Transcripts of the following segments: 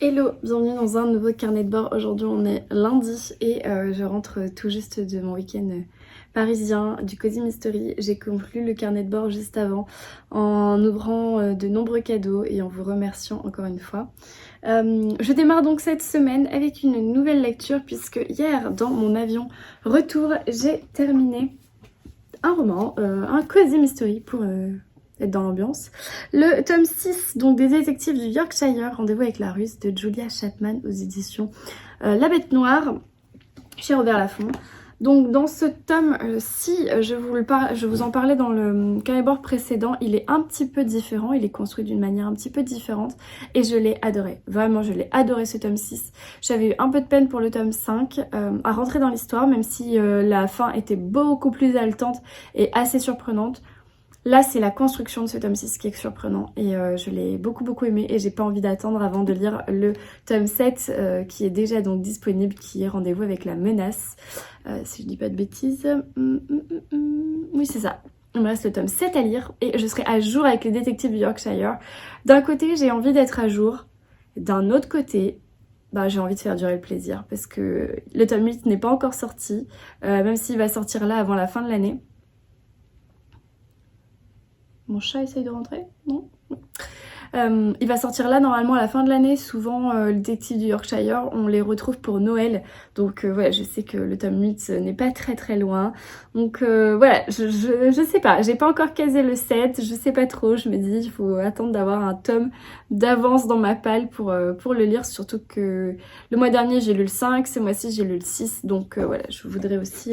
Hello, bienvenue dans un nouveau carnet de bord. Aujourd'hui on est lundi et je rentre tout juste de mon week-end parisien du Cozy Mystery. J'ai conclu le carnet de bord juste avant en ouvrant de nombreux cadeaux et en vous remerciant encore une fois. Je démarre donc cette semaine avec une nouvelle lecture puisque hier dans mon avion retour j'ai terminé un roman, un Cozy Mystery pour... être dans l'ambiance. Le tome 6 donc des détectives du Yorkshire, Rendez-vous avec la Russe de Julia Chapman aux éditions La Bête Noire chez Robert Laffont. Donc dans ce tome ci, je vous en parlais dans le carnet de bord précédent, il est un petit peu différent, il est construit d'une manière un petit peu différente et je l'ai adoré. Vraiment je l'ai adoré ce tome 6. J'avais eu un peu de peine pour le tome 5 à rentrer dans l'histoire même si la fin était beaucoup plus haletante et assez surprenante. Là, c'est la construction de ce tome 6 qui est surprenant et je l'ai beaucoup aimé et j'ai pas envie d'attendre avant de lire le tome 7 qui est déjà donc disponible, qui est Rendez-vous avec la menace. Si je dis pas de bêtises. Oui, c'est ça. Il me reste le tome 7 à lire et je serai à jour avec les détectives du Yorkshire. D'un côté, j'ai envie d'être à jour. D'un autre côté, j'ai envie de faire durer le plaisir parce que le tome 8 n'est pas encore sorti, même s'il va sortir là avant la fin de l'année. Mon chat essaye de rentrer? Non, il va sortir là normalement à la fin de l'année. Souvent les détectives du Yorkshire on les retrouve pour Noël. Donc voilà, je sais que le tome 8 n'est pas très loin. Donc voilà, je sais pas, j'ai pas encore casé le 7, je sais pas trop. Je me dis il faut attendre d'avoir un tome d'avance dans ma palle pour le lire. Surtout que le mois dernier j'ai lu le 5, ce mois-ci j'ai lu le 6. Donc voilà, je voudrais aussi...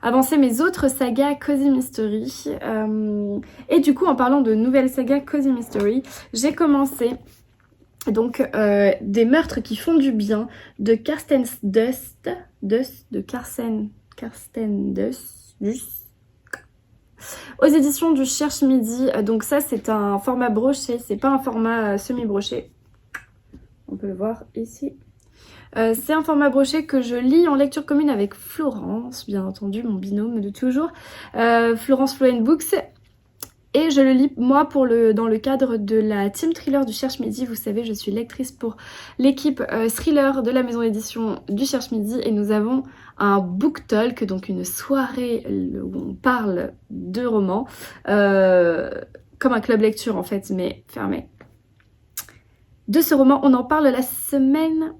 avancer mes autres sagas Cozy Mystery. Et du coup, en parlant de nouvelles sagas Cozy Mystery, j'ai commencé donc des meurtres qui font du bien de Karsten Dust, aux éditions du Cherche Midi. Donc ça, c'est un format broché, c'est pas un format semi-broché. On peut le voir ici. C'est un format broché que je lis en lecture commune avec Florence, bien entendu, mon binôme de toujours, Florence Flowen Books. Et je le lis moi dans le cadre de la team thriller du Cherche Midi. Vous savez, je suis lectrice pour l'équipe thriller de la maison d'édition du Cherche Midi. Et nous avons un book talk, donc une soirée où on parle de romans, comme un club lecture en fait, mais fermé. De ce roman, on en parle la semaine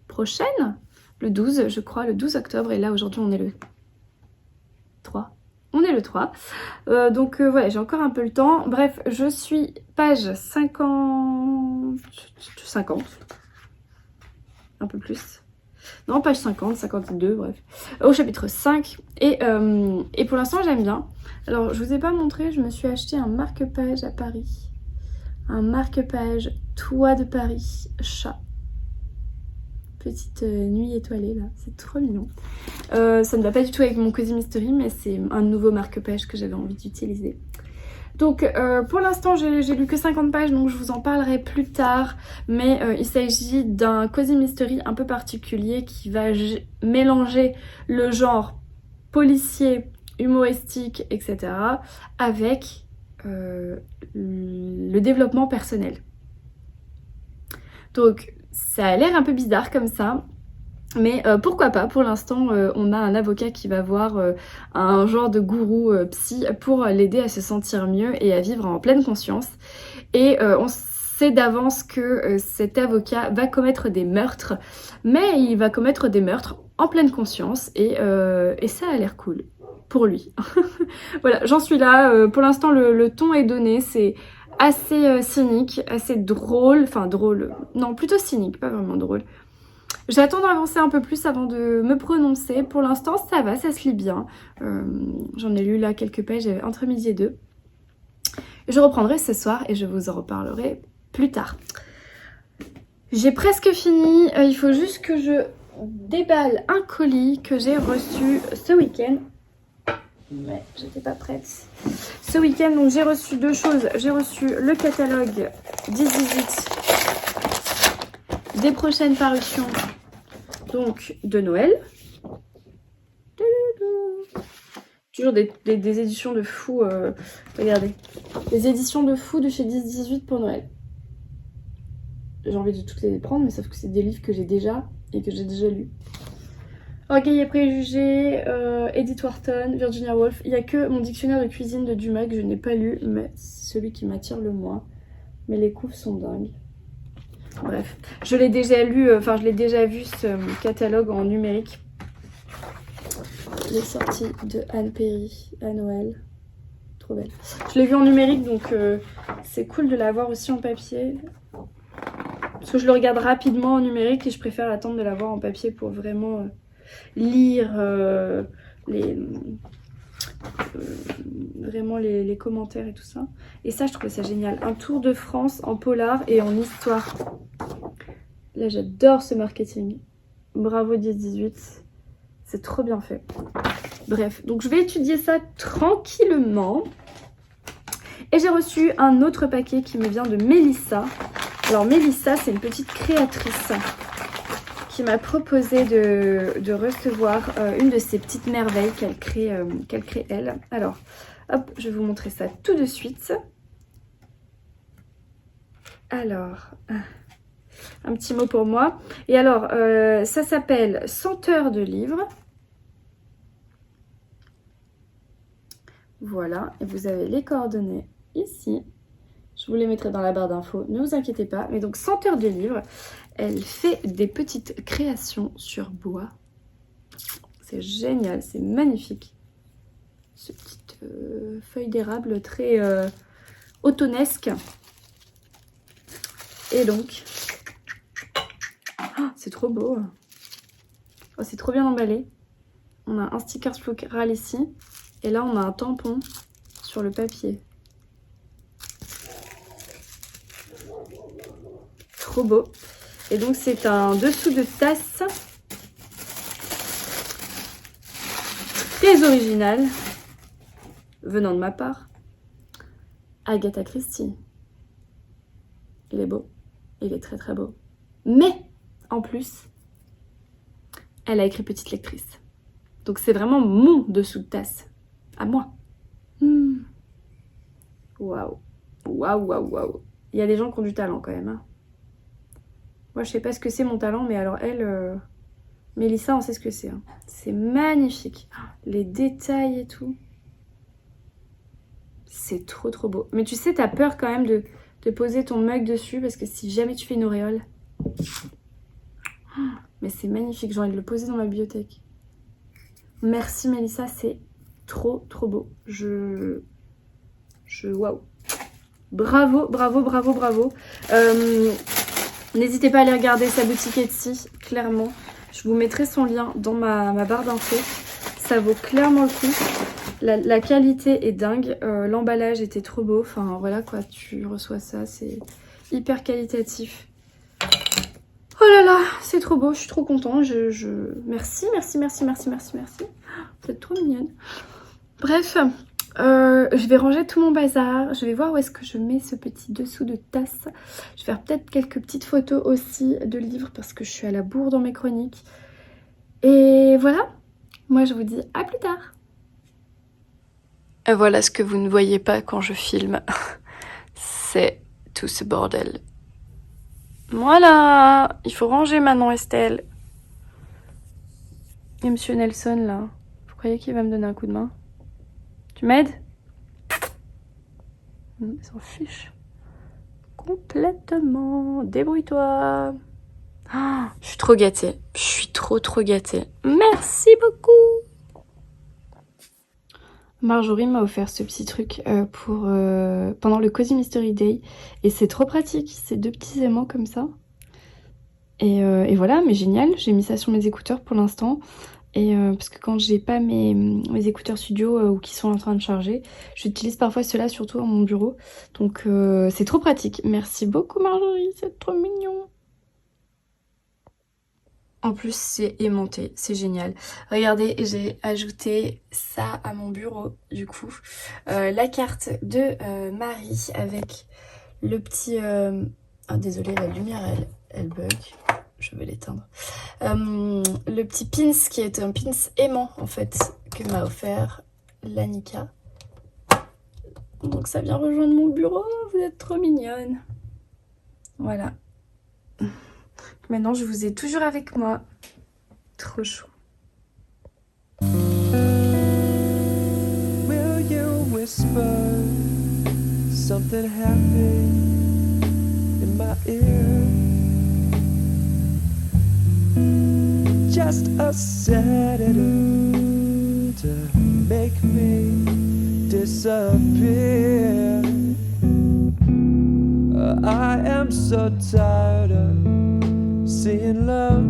prochaine, le 12 je crois, le 12 octobre, et là aujourd'hui on est le 3. On est le 3. Donc voilà, j'ai encore un peu le temps. Bref, je suis page 50... Un peu plus. Non, page 50, 52, bref. Au chapitre 5. Et pour l'instant j'aime bien. Alors je vous ai pas montré, je me suis acheté un marque-page à Paris. Un marque-page Toit de Paris, chat. Petite nuit étoilée là, c'est trop mignon. Ça ne va pas du tout avec mon Cozy Mystery, mais c'est un nouveau marque-page que j'avais envie d'utiliser. Donc pour l'instant j'ai lu que 50 pages, donc je vous en parlerai plus tard. Mais il s'agit d'un Cozy Mystery un peu particulier qui va mélanger le genre policier, humoristique, etc. avec le développement personnel. Donc ça a l'air un peu bizarre comme ça, mais pourquoi pas. Pour l'instant on a un avocat qui va voir un genre de gourou psy pour l'aider à se sentir mieux et à vivre en pleine conscience. Et on sait d'avance que cet avocat va commettre des meurtres, mais il va commettre des meurtres en pleine conscience et ça a l'air cool pour lui. Voilà, j'en suis là. Pour l'instant le ton est donné, c'est assez cynique, assez drôle, enfin drôle, non plutôt cynique, pas vraiment drôle. J'attends d'avancer un peu plus avant de me prononcer. Pour l'instant ça va, ça se lit bien. J'en ai lu là quelques pages entre midi et 2. Je reprendrai ce soir et je vous en reparlerai plus tard. J'ai presque fini, il faut juste que je déballe un colis que j'ai reçu ce week-end. Mais j'étais pas prête. Ce week-end, donc j'ai reçu deux choses. J'ai reçu le catalogue 10-18 des prochaines parutions donc de Noël. Toujours des éditions de fou. Regardez. Des éditions de fou de chez 10-18 pour Noël. J'ai envie de toutes les prendre, mais sauf que c'est des livres que j'ai déjà et que j'ai déjà lus. Orgueil et préjugés, Edith Wharton, Virginia Woolf. Il n'y a que mon dictionnaire de cuisine de Dumas que je n'ai pas lu, mais c'est celui qui m'attire le moins. Mais les couves sont dingues. Bref, je l'ai déjà lu, je l'ai déjà vu ce catalogue en numérique. Les sorties de Anne Perry à Noël. Trop belle. Je l'ai vu en numérique, donc c'est cool de l'avoir aussi en papier. Parce que je le regarde rapidement en numérique et je préfère attendre de l'avoir en papier pour vraiment lire vraiment les commentaires et tout ça. Et ça, je trouve ça génial. Un tour de France en polar et en histoire. Là, j'adore ce marketing. Bravo 10-18. C'est trop bien fait. Bref, donc je vais étudier ça tranquillement. Et j'ai reçu un autre paquet qui me vient de Mélissa. Alors Mélissa, c'est une petite créatrice qui m'a proposé de recevoir une de ces petites merveilles qu'elle crée elle. Alors, hop, je vais vous montrer ça tout de suite. Alors, un petit mot pour moi. Et alors, ça s'appelle Senteur de livres. Voilà, et vous avez les coordonnées ici. Je vous les mettrai dans la barre d'infos, ne vous inquiétez pas. Mais donc, Senteur de livres, elle fait des petites créations sur bois. C'est génial, c'est magnifique. Ce petite feuille d'érable très automnesque. Et donc, oh, c'est trop beau. Oh, c'est trop bien emballé. On a un sticker floral ici. Et là, on a un tampon sur le papier. Trop beau. Et donc, c'est un dessous de tasse. Très original. Venant de ma part. Agatha Christie. Il est beau. Il est très très beau. Mais, en plus, elle a écrit Petite lectrice. Donc, c'est vraiment mon dessous de tasse. À moi. Waouh. Waouh, waouh, waouh. Il y a des gens qui ont du talent quand même. Hein. Moi, je sais pas ce que c'est mon talent, mais alors elle, Mélissa, on sait ce que c'est. Hein. C'est magnifique. Les détails et tout. C'est trop, trop beau. Mais tu sais, t'as peur quand même de poser ton mug dessus, parce que si jamais tu fais une auréole... Mais c'est magnifique. J'ai envie de le poser dans ma bibliothèque. Merci Mélissa, c'est trop, trop beau. Waouh. Bravo, bravo, bravo, bravo. N'hésitez pas à aller regarder sa boutique Etsy, clairement. Je vous mettrai son lien dans ma barre d'infos. Ça vaut clairement le coup. La qualité est dingue. L'emballage était trop beau. Enfin, voilà quoi, tu reçois ça. C'est hyper qualitatif. Oh là là, c'est trop beau. Je suis trop contente. Merci, merci, merci, merci, merci, merci. Vous êtes trop mignonne. Bref, je vais ranger tout mon bazar. Je vais voir où est-ce que je mets ce petit dessous de tasse. Je vais faire peut-être quelques petites photos aussi de livres parce que je suis à la bourre dans mes chroniques. Et voilà, moi je vous dis à plus tard. Et voilà ce que vous ne voyez pas quand je filme. C'est tout ce bordel. Voilà, il faut ranger maintenant Estelle. Et Monsieur Nelson là, vous croyez qu'il va me donner un coup de main? Tu m'aides? Il s'en fiche. Complètement. Débrouille-toi. Oh, je suis trop gâtée. Je suis trop gâtée. Merci beaucoup. Marjorie m'a offert ce petit truc pendant le Cozy Mystery Day. Et c'est trop pratique. C'est deux petits aimants comme ça. Et voilà, mais génial. J'ai mis ça sur mes écouteurs pour l'instant. Et parce que quand j'ai pas mes écouteurs studio ou qui sont en train de charger, j'utilise parfois ceux-là surtout à mon bureau. Donc c'est trop pratique. Merci beaucoup Marjorie, c'est trop mignon. En plus c'est aimanté, c'est génial. Regardez, j'ai ajouté ça à mon bureau du coup. La carte de Marie avec le petit... Ah désolée, la lumière elle bug. Je vais l'éteindre. Le petit pins qui est un pins aimant en fait que m'a offert Lanika. Donc ça vient rejoindre mon bureau, vous êtes trop mignonne. Voilà. Maintenant je vous ai toujours avec moi. Trop chou. Will you whisper something happy in my ear? Just a sedative to make me disappear. I am so tired of seeing love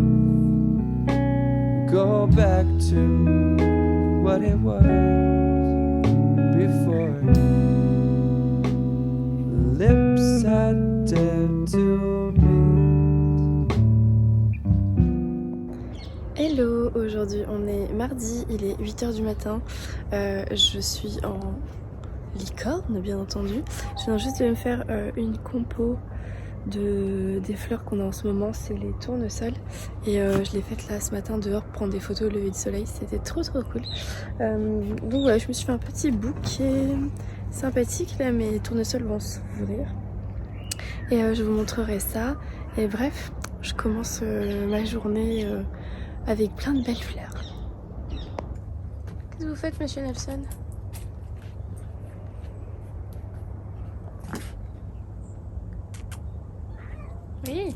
go back to what it was before. Lips had dared to meet. Hello, aujourd'hui on est mardi, il est 8h du matin. Je suis en licorne bien entendu. Je viens juste de me faire une compo des fleurs qu'on a en ce moment, c'est les tournesols. Et je l'ai faite là ce matin dehors pour prendre des photos au lever du soleil, c'était trop cool. Donc voilà, je me suis fait un petit bouquet sympathique là, mes tournesols vont s'ouvrir. Et je vous montrerai ça. Et bref, je commence ma journée avec plein de belles fleurs. Qu'est-ce que vous faites, monsieur Nelson? Oui.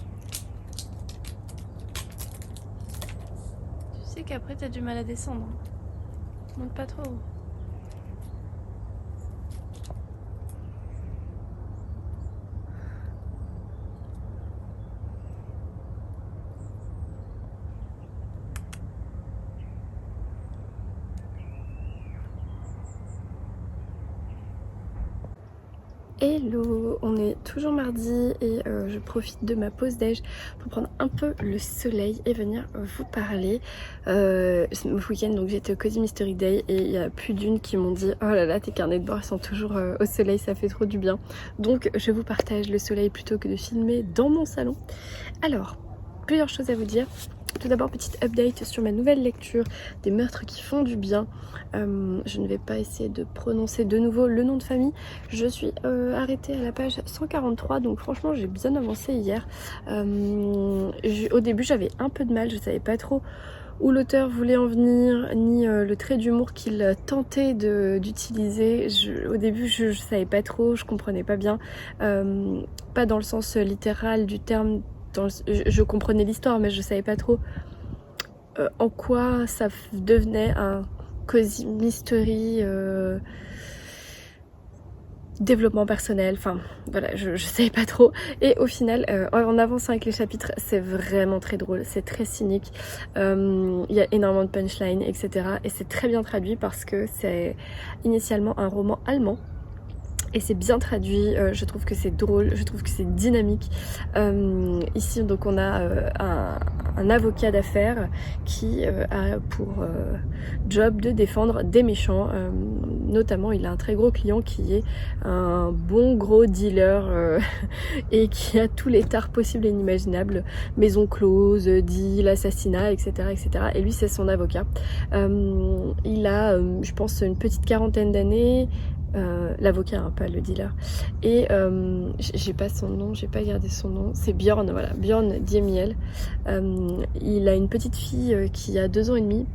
Tu sais qu'après t'as du mal à descendre. Monte pas trop. Hello, on est toujours mardi et je profite de ma pause déj pour prendre un peu le soleil et venir vous parler. Ce week-end donc j'étais au Cozy Mystery Day et il y a plus d'une qui m'ont dit oh là là tes carnets de bord sont toujours au soleil, ça fait trop du bien. Donc je vous partage le soleil plutôt que de filmer dans mon salon. Alors, plusieurs choses à vous dire. Tout d'abord, petite update sur ma nouvelle lecture des meurtres qui font du bien. Je ne vais pas essayer de prononcer de nouveau le nom de famille. Je suis arrêtée à la page 143, donc franchement j'ai bien avancé hier. Au début j'avais un peu de mal, je savais pas trop où l'auteur voulait en venir, ni le trait d'humour qu'il tentait d'utiliser. Au début je savais pas trop, je comprenais pas bien. Pas dans le sens littéral du terme. Je comprenais l'histoire mais je savais pas trop en quoi ça devenait un cozy mystery développement personnel, enfin voilà, je savais pas trop. Et au final en avançant avec les chapitres c'est vraiment très drôle, c'est très cynique, il y a énormément de punchlines etc. Et c'est très bien traduit parce que c'est initialement un roman allemand. Et c'est bien traduit, je trouve que c'est drôle, je trouve que c'est dynamique. Ici donc on a un avocat d'affaires qui a pour job de défendre des méchants. Notamment il a un très gros client qui est un bon gros dealer et qui a tous les tares possibles et inimaginables. Maison close, deal, assassinat, etc. etc. Et lui c'est son avocat. Il a je pense une petite quarantaine d'années. L'avocat, hein, pas le dealer. Et j'ai pas son nom, j'ai pas gardé son nom. C'est Björn, voilà, Björn Diemiel. Il a une petite fille qui a 2 ans et demi.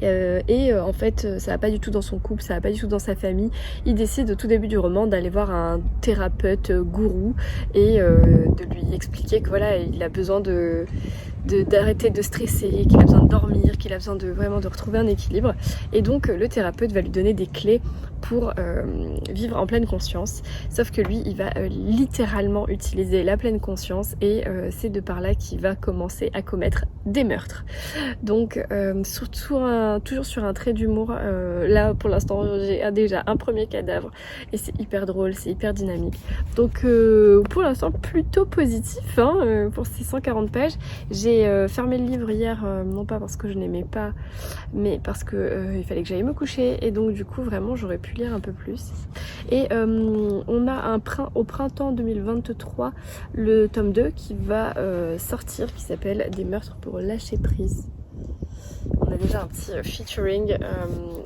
En fait ça va pas du tout dans son couple, ça va pas du tout dans sa famille. Il décide au tout début du roman d'aller voir un thérapeute gourou et de lui expliquer que voilà il a besoin d'arrêter de stresser, qu'il a besoin de dormir, qu'il a besoin de vraiment de retrouver un équilibre. Et donc le thérapeute va lui donner des clés pour vivre en pleine conscience. Sauf que lui il va littéralement utiliser la pleine conscience et c'est de par là qu'il va commencer à commettre des meurtres. Donc toujours sur un trait d'humour. Là pour l'instant j'ai déjà un premier cadavre et c'est hyper drôle, c'est hyper dynamique. Donc pour l'instant plutôt positif hein, pour ces 140 pages. J'ai J'ai fermé le livre hier, non pas parce que je n'aimais pas, mais parce que il fallait que j'aille me coucher. Et donc du coup vraiment j'aurais pu lire un peu plus. Et on a au printemps 2023 le tome 2 qui va sortir, qui s'appelle Des meurtres pour lâcher prise. On a déjà un petit featuring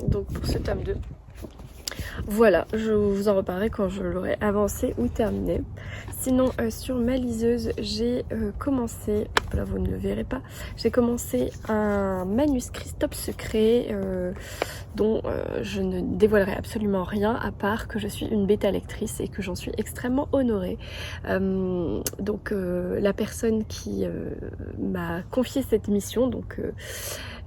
donc pour ce tome 2. Voilà, je vous en reparlerai quand je l'aurai avancé ou terminé. Sinon, sur ma liseuse, j'ai commencé, là vous ne le verrez pas, j'ai commencé un manuscrit top secret dont je ne dévoilerai absolument rien à part que je suis une bêta lectrice et que j'en suis extrêmement honorée. Donc la personne qui m'a confié cette mission, donc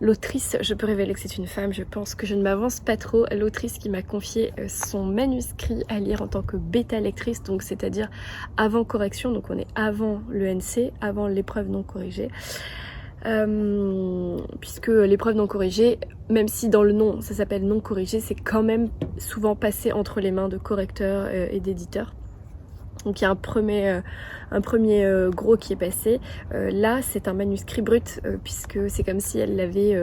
l'autrice, je peux révéler que c'est une femme, je pense que je ne m'avance pas trop, l'autrice qui m'a confié son manuscrit à lire en tant que bêta lectrice, donc c'est-à-dire avant correction, donc on est avant le NC, avant l'épreuve non corrigée. Puisque l'épreuve non corrigée, même si dans le nom ça s'appelle non corrigé, c'est quand même souvent passé entre les mains de correcteurs et d'éditeurs. Donc il y a un premier gros qui est passé. Là c'est un manuscrit brut puisque c'est comme si elle l'avait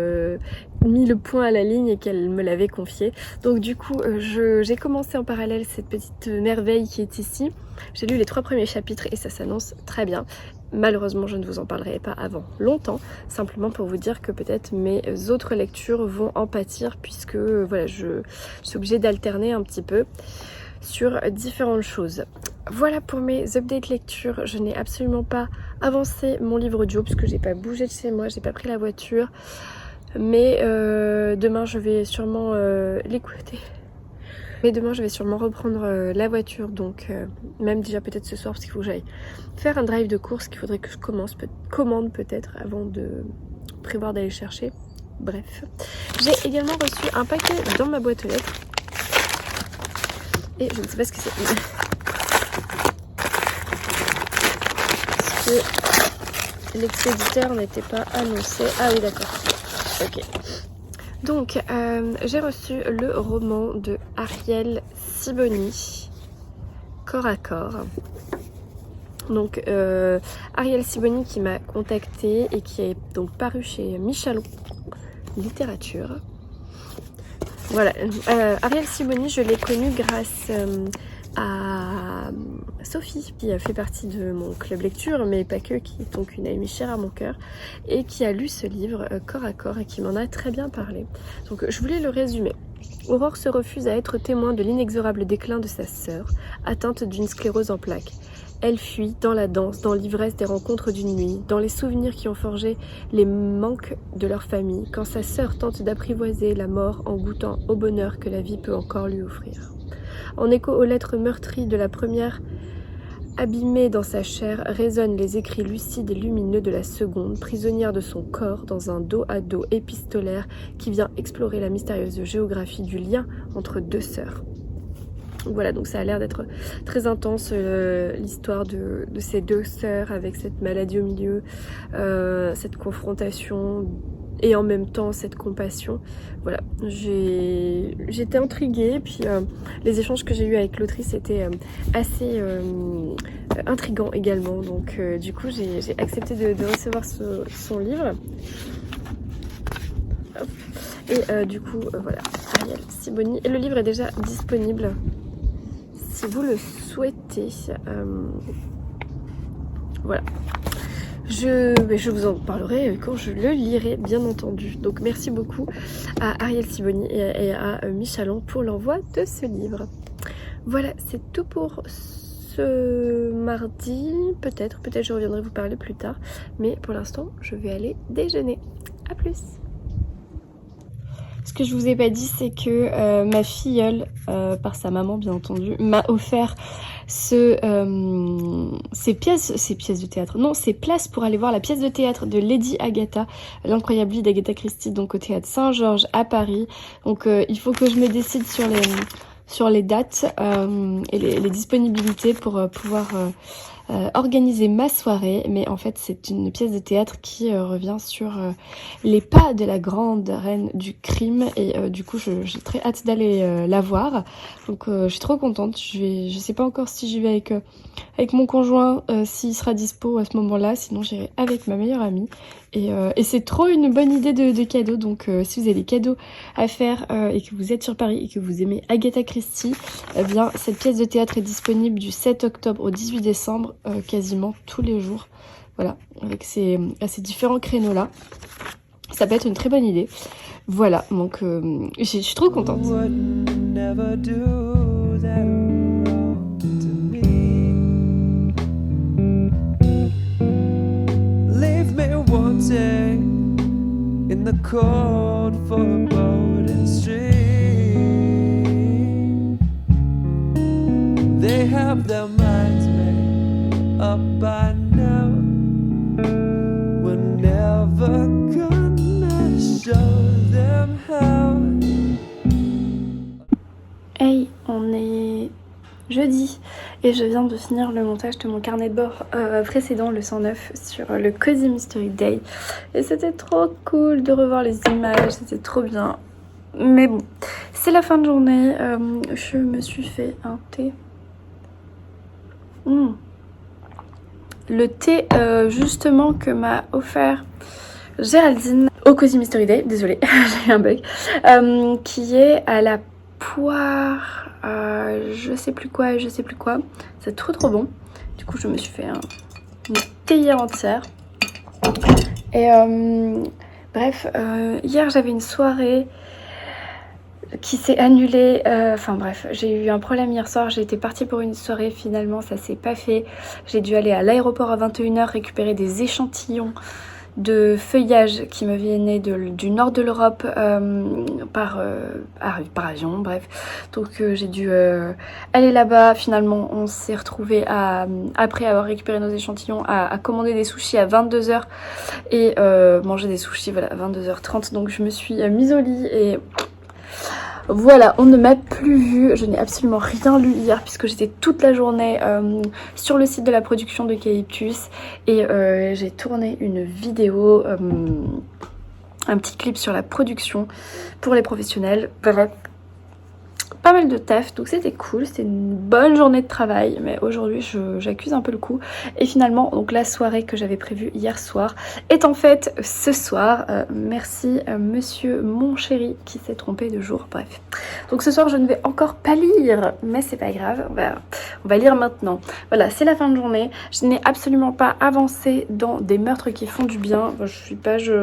mis le point à la ligne et qu'elle me l'avait confié. Donc du coup j'ai commencé en parallèle cette petite merveille qui est ici. J'ai lu les 3 premiers chapitres et ça s'annonce très bien. Malheureusement je ne vous en parlerai pas avant longtemps, simplement pour vous dire que peut-être mes autres lectures vont en pâtir puisque voilà, je suis obligée d'alterner un petit peu sur différentes choses. Voilà pour mes updates lecture. Je n'ai absolument pas avancé mon livre audio puisque j'ai pas bougé de chez moi, j'ai pas pris la voiture. Mais demain je vais sûrement l'écouter. Mais demain je vais sûrement reprendre la voiture, donc même déjà peut-être ce soir parce qu'il faut que j'aille faire un drive de course qu'il faudrait que je commande peut-être avant de prévoir d'aller chercher. Bref. J'ai également reçu un paquet dans ma boîte aux lettres. Et je ne sais pas ce que c'est. Parce que l'expéditeur n'était pas annoncé. Ah oui d'accord. Ok. Donc j'ai reçu le roman de Ariel Sibony, Corps à corps. Donc Ariel Sibony qui m'a contactée et qui est donc paru chez Michalon Littérature. Voilà, Ariel Sibony, je l'ai connue grâce à Sophie, qui a fait partie de mon club lecture, mais pas que, qui est donc une amie chère à mon cœur, et qui a lu ce livre Corps à corps et qui m'en a très bien parlé. Donc je voulais le résumer. Aurore se refuse à être témoin de l'inexorable déclin de sa sœur, atteinte d'une sclérose en plaques. Elle fuit dans la danse, dans l'ivresse des rencontres d'une nuit, dans les souvenirs qui ont forgé les manques de leur famille, quand sa sœur tente d'apprivoiser la mort en goûtant au bonheur que la vie peut encore lui offrir. En écho aux lettres meurtries de la première, abîmées dans sa chair, résonnent les écrits lucides et lumineux de la seconde, prisonnière de son corps dans un dos à dos épistolaire qui vient explorer la mystérieuse géographie du lien entre 2 sœurs. Voilà, donc ça a l'air d'être très intense l'histoire de ces 2 sœurs avec cette maladie au milieu, cette confrontation et en même temps cette compassion. Voilà, j'étais intriguée, puis les échanges que j'ai eus avec l'autrice étaient assez intrigants également, donc du coup j'ai accepté de recevoir son livre. Hop. Et du coup voilà, Ariel Sibony, et le livre est déjà disponible si vous le souhaitez. Voilà. Je vous en parlerai quand je le lirai, bien entendu. Donc merci beaucoup à Ariel Sibony et à Michalon pour l'envoi de ce livre. Voilà, c'est tout pour ce mardi. Peut-être je reviendrai vous parler plus tard. Mais pour l'instant, je vais aller déjeuner. À plus. Ce que je vous ai pas dit, c'est que ma filleule, par sa maman bien entendu, m'a offert ces pièces de théâtre. Non, ces places pour aller voir la pièce de théâtre de Lady Agatha, l'incroyable vie d'Agatha Christie, donc au théâtre Saint-Georges à Paris. Donc il faut que je me décide sur les dates et les disponibilités pour pouvoir organiser ma soirée, mais en fait c'est une pièce de théâtre qui revient sur les pas de la grande reine du crime et du coup j'ai très hâte d'aller la voir. Donc je suis trop contente. Je sais pas encore si j'y vais avec mon conjoint, s'il sera dispo à ce moment-là, sinon j'irai avec ma meilleure amie. Et c'est trop une bonne idée de cadeau, donc si vous avez des cadeaux à faire et que vous êtes sur Paris et que vous aimez Agatha Christie, eh bien cette pièce de théâtre est disponible du 7 octobre au 18 décembre, quasiment tous les jours, voilà, avec ces différents créneaux là. Ça peut être une très bonne idée. Voilà, donc je suis trop contente. In the cold for a boat and stream, they have their minds made up by now. We're never gonna show them how. Hey, on est jeudi et je viens de finir le montage de mon carnet de bord précédent, le 109, sur le Cozy Mystery Day, et c'était trop cool de revoir les images, c'était trop bien. Mais bon, c'est la fin de journée, je me suis fait un thé. Le thé justement que m'a offert Géraldine au Cozy Mystery Day, désolée j'ai eu un bug, qui est à la poire, je sais plus quoi, c'est trop bon. Du coup je me suis fait une théière entière. Et bref, hier j'avais une soirée qui s'est annulée, enfin bref, j'ai eu un problème hier soir, j'étais partie pour une soirée, finalement ça s'est pas fait. J'ai dû aller à l'aéroport à 21h récupérer des échantillons de feuillage qui me venaient du nord de l'Europe par avion, bref. Donc j'ai dû aller là-bas. Finalement on s'est retrouvés après avoir récupéré nos échantillons à commander des sushis à 22h et manger des sushis, voilà, à 22h30. Donc je me suis mise au lit et voilà, on ne m'a plus vue, je n'ai absolument rien lu hier puisque j'étais toute la journée sur le site de la production de Calyptus et j'ai tourné une vidéo, un petit clip sur la production pour les professionnels. Voilà, pas mal de taf, donc c'était cool, c'était une bonne journée de travail, mais aujourd'hui j'accuse un peu le coup. Et finalement, donc la soirée que j'avais prévue hier soir est en fait ce soir. Merci monsieur mon chéri qui s'est trompé de jour, bref. Donc ce soir je ne vais encore pas lire, mais c'est pas grave, on va lire maintenant. Voilà, c'est la fin de journée, je n'ai absolument pas avancé dans des meurtres qui font du bien. Je suis page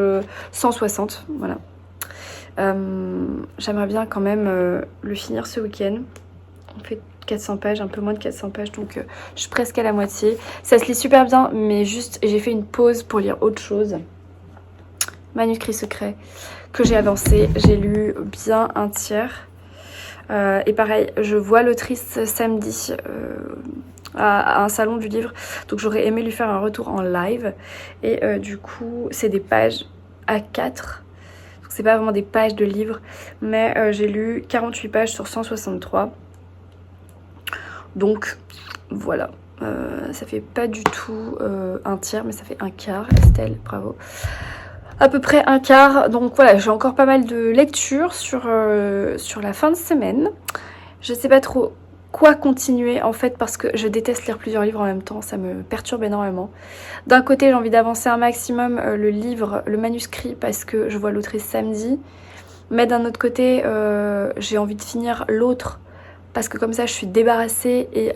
160, voilà. J'aimerais bien quand même le finir ce week-end. On fait 400 pages, un peu moins de 400 pages, donc je suis presque à la moitié. Ça se lit super bien, mais juste j'ai fait une pause pour lire autre chose. Manuscrit secret que j'ai avancé, j'ai lu bien un tiers. Et pareil, je vois l'autrice samedi à un salon du livre, donc j'aurais aimé lui faire un retour en live. Et du coup, c'est des pages A4. C'est pas vraiment des pages de livre, mais j'ai lu 48 pages sur 163. Donc voilà, ça fait pas du tout un tiers, mais ça fait un quart. Estelle, bravo. À peu près un quart. Donc voilà, j'ai encore pas mal de lectures sur la fin de semaine. Je sais pas trop quoi continuer en fait, parce que je déteste lire plusieurs livres en même temps, ça me perturbe énormément. D'un côté j'ai envie d'avancer un maximum le manuscrit parce que je vois l'autrice samedi, mais d'un autre côté j'ai envie de finir l'autre parce que comme ça je suis débarrassée et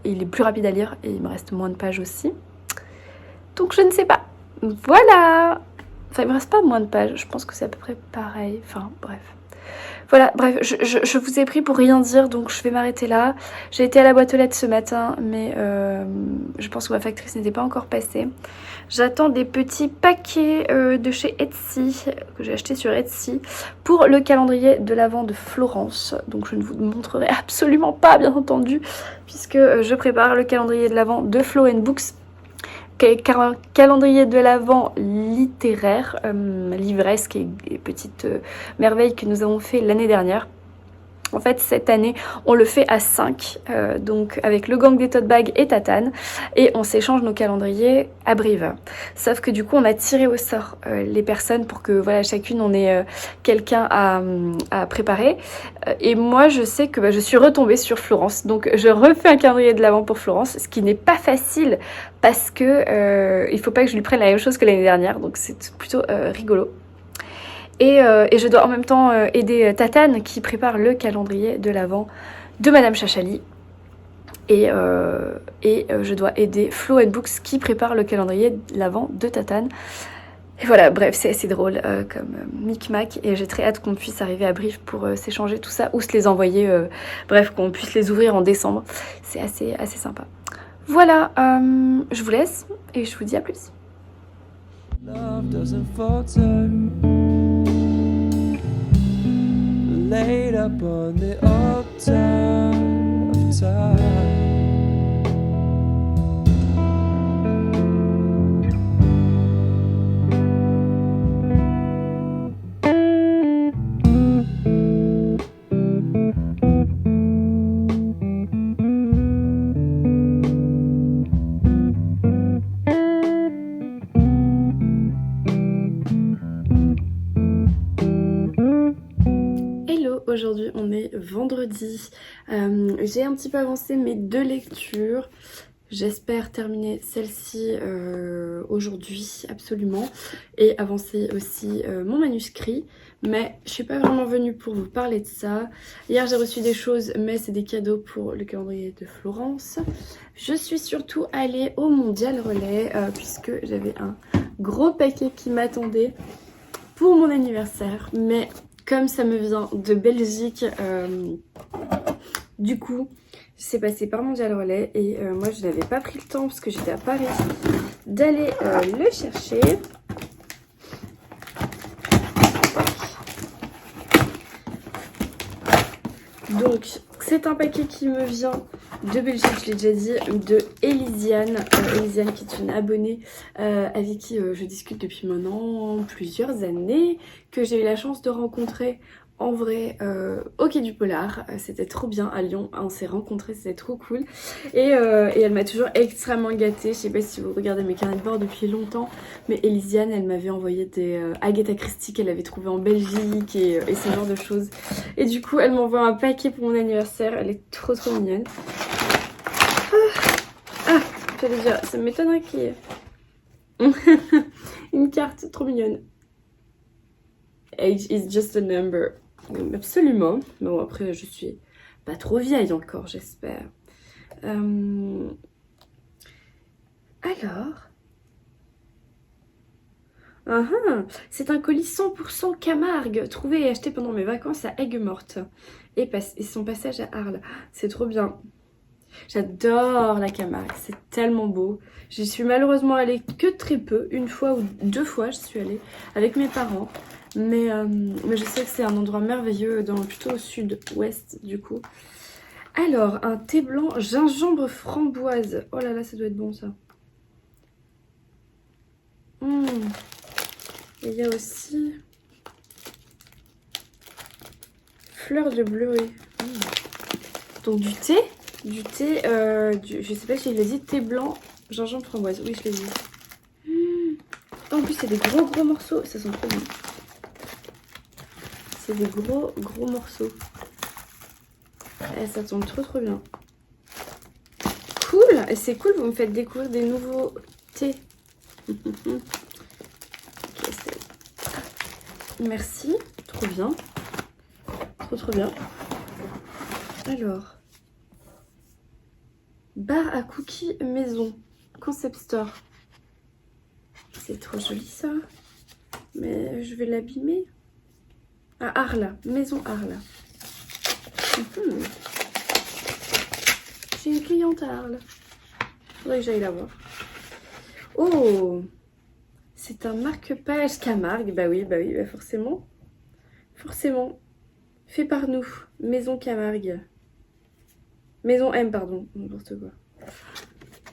il est plus rapide à lire et il me reste moins de pages aussi. Donc je ne sais pas, voilà. Enfin il me reste pas moins de pages, je pense que c'est à peu près pareil, enfin bref. Voilà, bref, je vous ai pris pour rien dire, donc je vais m'arrêter là. J'ai été à la boîte aux lettres ce matin, mais je pense que ma factrice n'était pas encore passée. J'attends des petits paquets de chez Etsy, que j'ai acheté sur Etsy, pour le calendrier de l'Avent de Florence. Donc je ne vous montrerai absolument pas, bien entendu, puisque je prépare le calendrier de l'Avent de Flow & Books. Calendrier de l'Avent littéraire, livresque et petite merveille que nous avons fait l'année dernière. En fait, cette année, on le fait à 5, donc avec le gang des tote bags et Tatane, et on s'échange nos calendriers à Brive. Sauf que du coup, on a tiré au sort les personnes pour que voilà, chacune on ait quelqu'un à préparer. Et moi, je sais que je suis retombée sur Florence, donc je refais un calendrier de l'Avent pour Florence, ce qui n'est pas facile parce que il faut pas que je lui prenne la même chose que l'année dernière, donc c'est plutôt rigolo. Et je dois en même temps aider Tatane qui prépare le calendrier de l'Avent de Madame Chachali. Et je dois aider Flo Books qui prépare le calendrier de l'Avent de Tatane. Et voilà, bref, c'est assez drôle comme micmac. Et j'ai très hâte qu'on puisse arriver à Brive pour s'échanger tout ça ou se les envoyer. Bref, qu'on puisse les ouvrir en décembre. C'est assez sympa. Voilà, je vous laisse et je vous dis à plus. Love doesn't falter. Laid up on the altar of time. Aujourd'hui on est vendredi, j'ai un petit peu avancé mes 2 lectures, j'espère terminer celle-ci aujourd'hui absolument et avancer aussi mon manuscrit, mais je suis pas vraiment venue pour vous parler de ça. Hier j'ai reçu des choses mais c'est des cadeaux pour le calendrier de Florence. Je suis surtout allée au Mondial Relais puisque j'avais un gros paquet qui m'attendait pour mon anniversaire, mais comme ça me vient de Belgique, du coup, c'est passé par Mondial Relais et moi je n'avais pas pris le temps parce que j'étais à Paris d'aller le chercher. Donc c'est un paquet qui me vient de Belgique, je l'ai déjà dit, de Elisiane. Elisiane qui est une abonnée avec qui je discute depuis maintenant plusieurs années, que j'ai eu la chance de rencontrer en vrai au Quai du Polar. C'était trop bien à Lyon, on s'est rencontrés, c'était trop cool. Et elle m'a toujours extrêmement gâtée. Je sais pas si vous regardez mes carnets de bord depuis longtemps, mais Elisiane, elle m'avait envoyé des Agatha Christie qu'elle avait trouvé en Belgique et ce genre de choses. Et du coup, elle m'envoie un paquet pour mon anniversaire, elle est trop mignonne. Ah, j'allais dire, ça m'étonnerait qu'il y ait une carte trop mignonne. Age is just a number. Absolument. Bon, après, je suis pas trop vieille encore, j'espère. Alors. C'est un colis 100% Camargue, trouvé et acheté pendant mes vacances à Aigues-Mortes. Et son passage à Arles. C'est trop bien. J'adore la Camargue, c'est tellement beau. J'y suis malheureusement allée que très peu, 1 fois ou 2 fois je suis allée avec mes parents. Mais je sais que c'est un endroit merveilleux, plutôt au sud-ouest du coup. Alors, un thé blanc gingembre framboise. Oh là là, ça doit être bon ça. Et il y a aussi fleur de bleuet. Donc du thé, je sais pas si je l'ai dit, thé blanc gingembre framboise. Oui, je l'ai dit. En plus, c'est des gros morceaux, ça sent trop bon. C'est des gros morceaux. Et ça tombe trop bien. Cool, et c'est cool, vous me faites découvrir des nouveaux thés. Okay, merci, trop bien. Trop bien. Alors, bar à cookies maison, concept store. C'est trop joli ça. Mais je vais l'abîmer. À Arles, maison Arles. J'ai une cliente à Arles. Faudrait que j'aille la voir. Oh, c'est un marque-page Camargue. Bah oui, forcément. Forcément. Fait par nous. Maison Camargue. Maison M, pardon. N'importe quoi.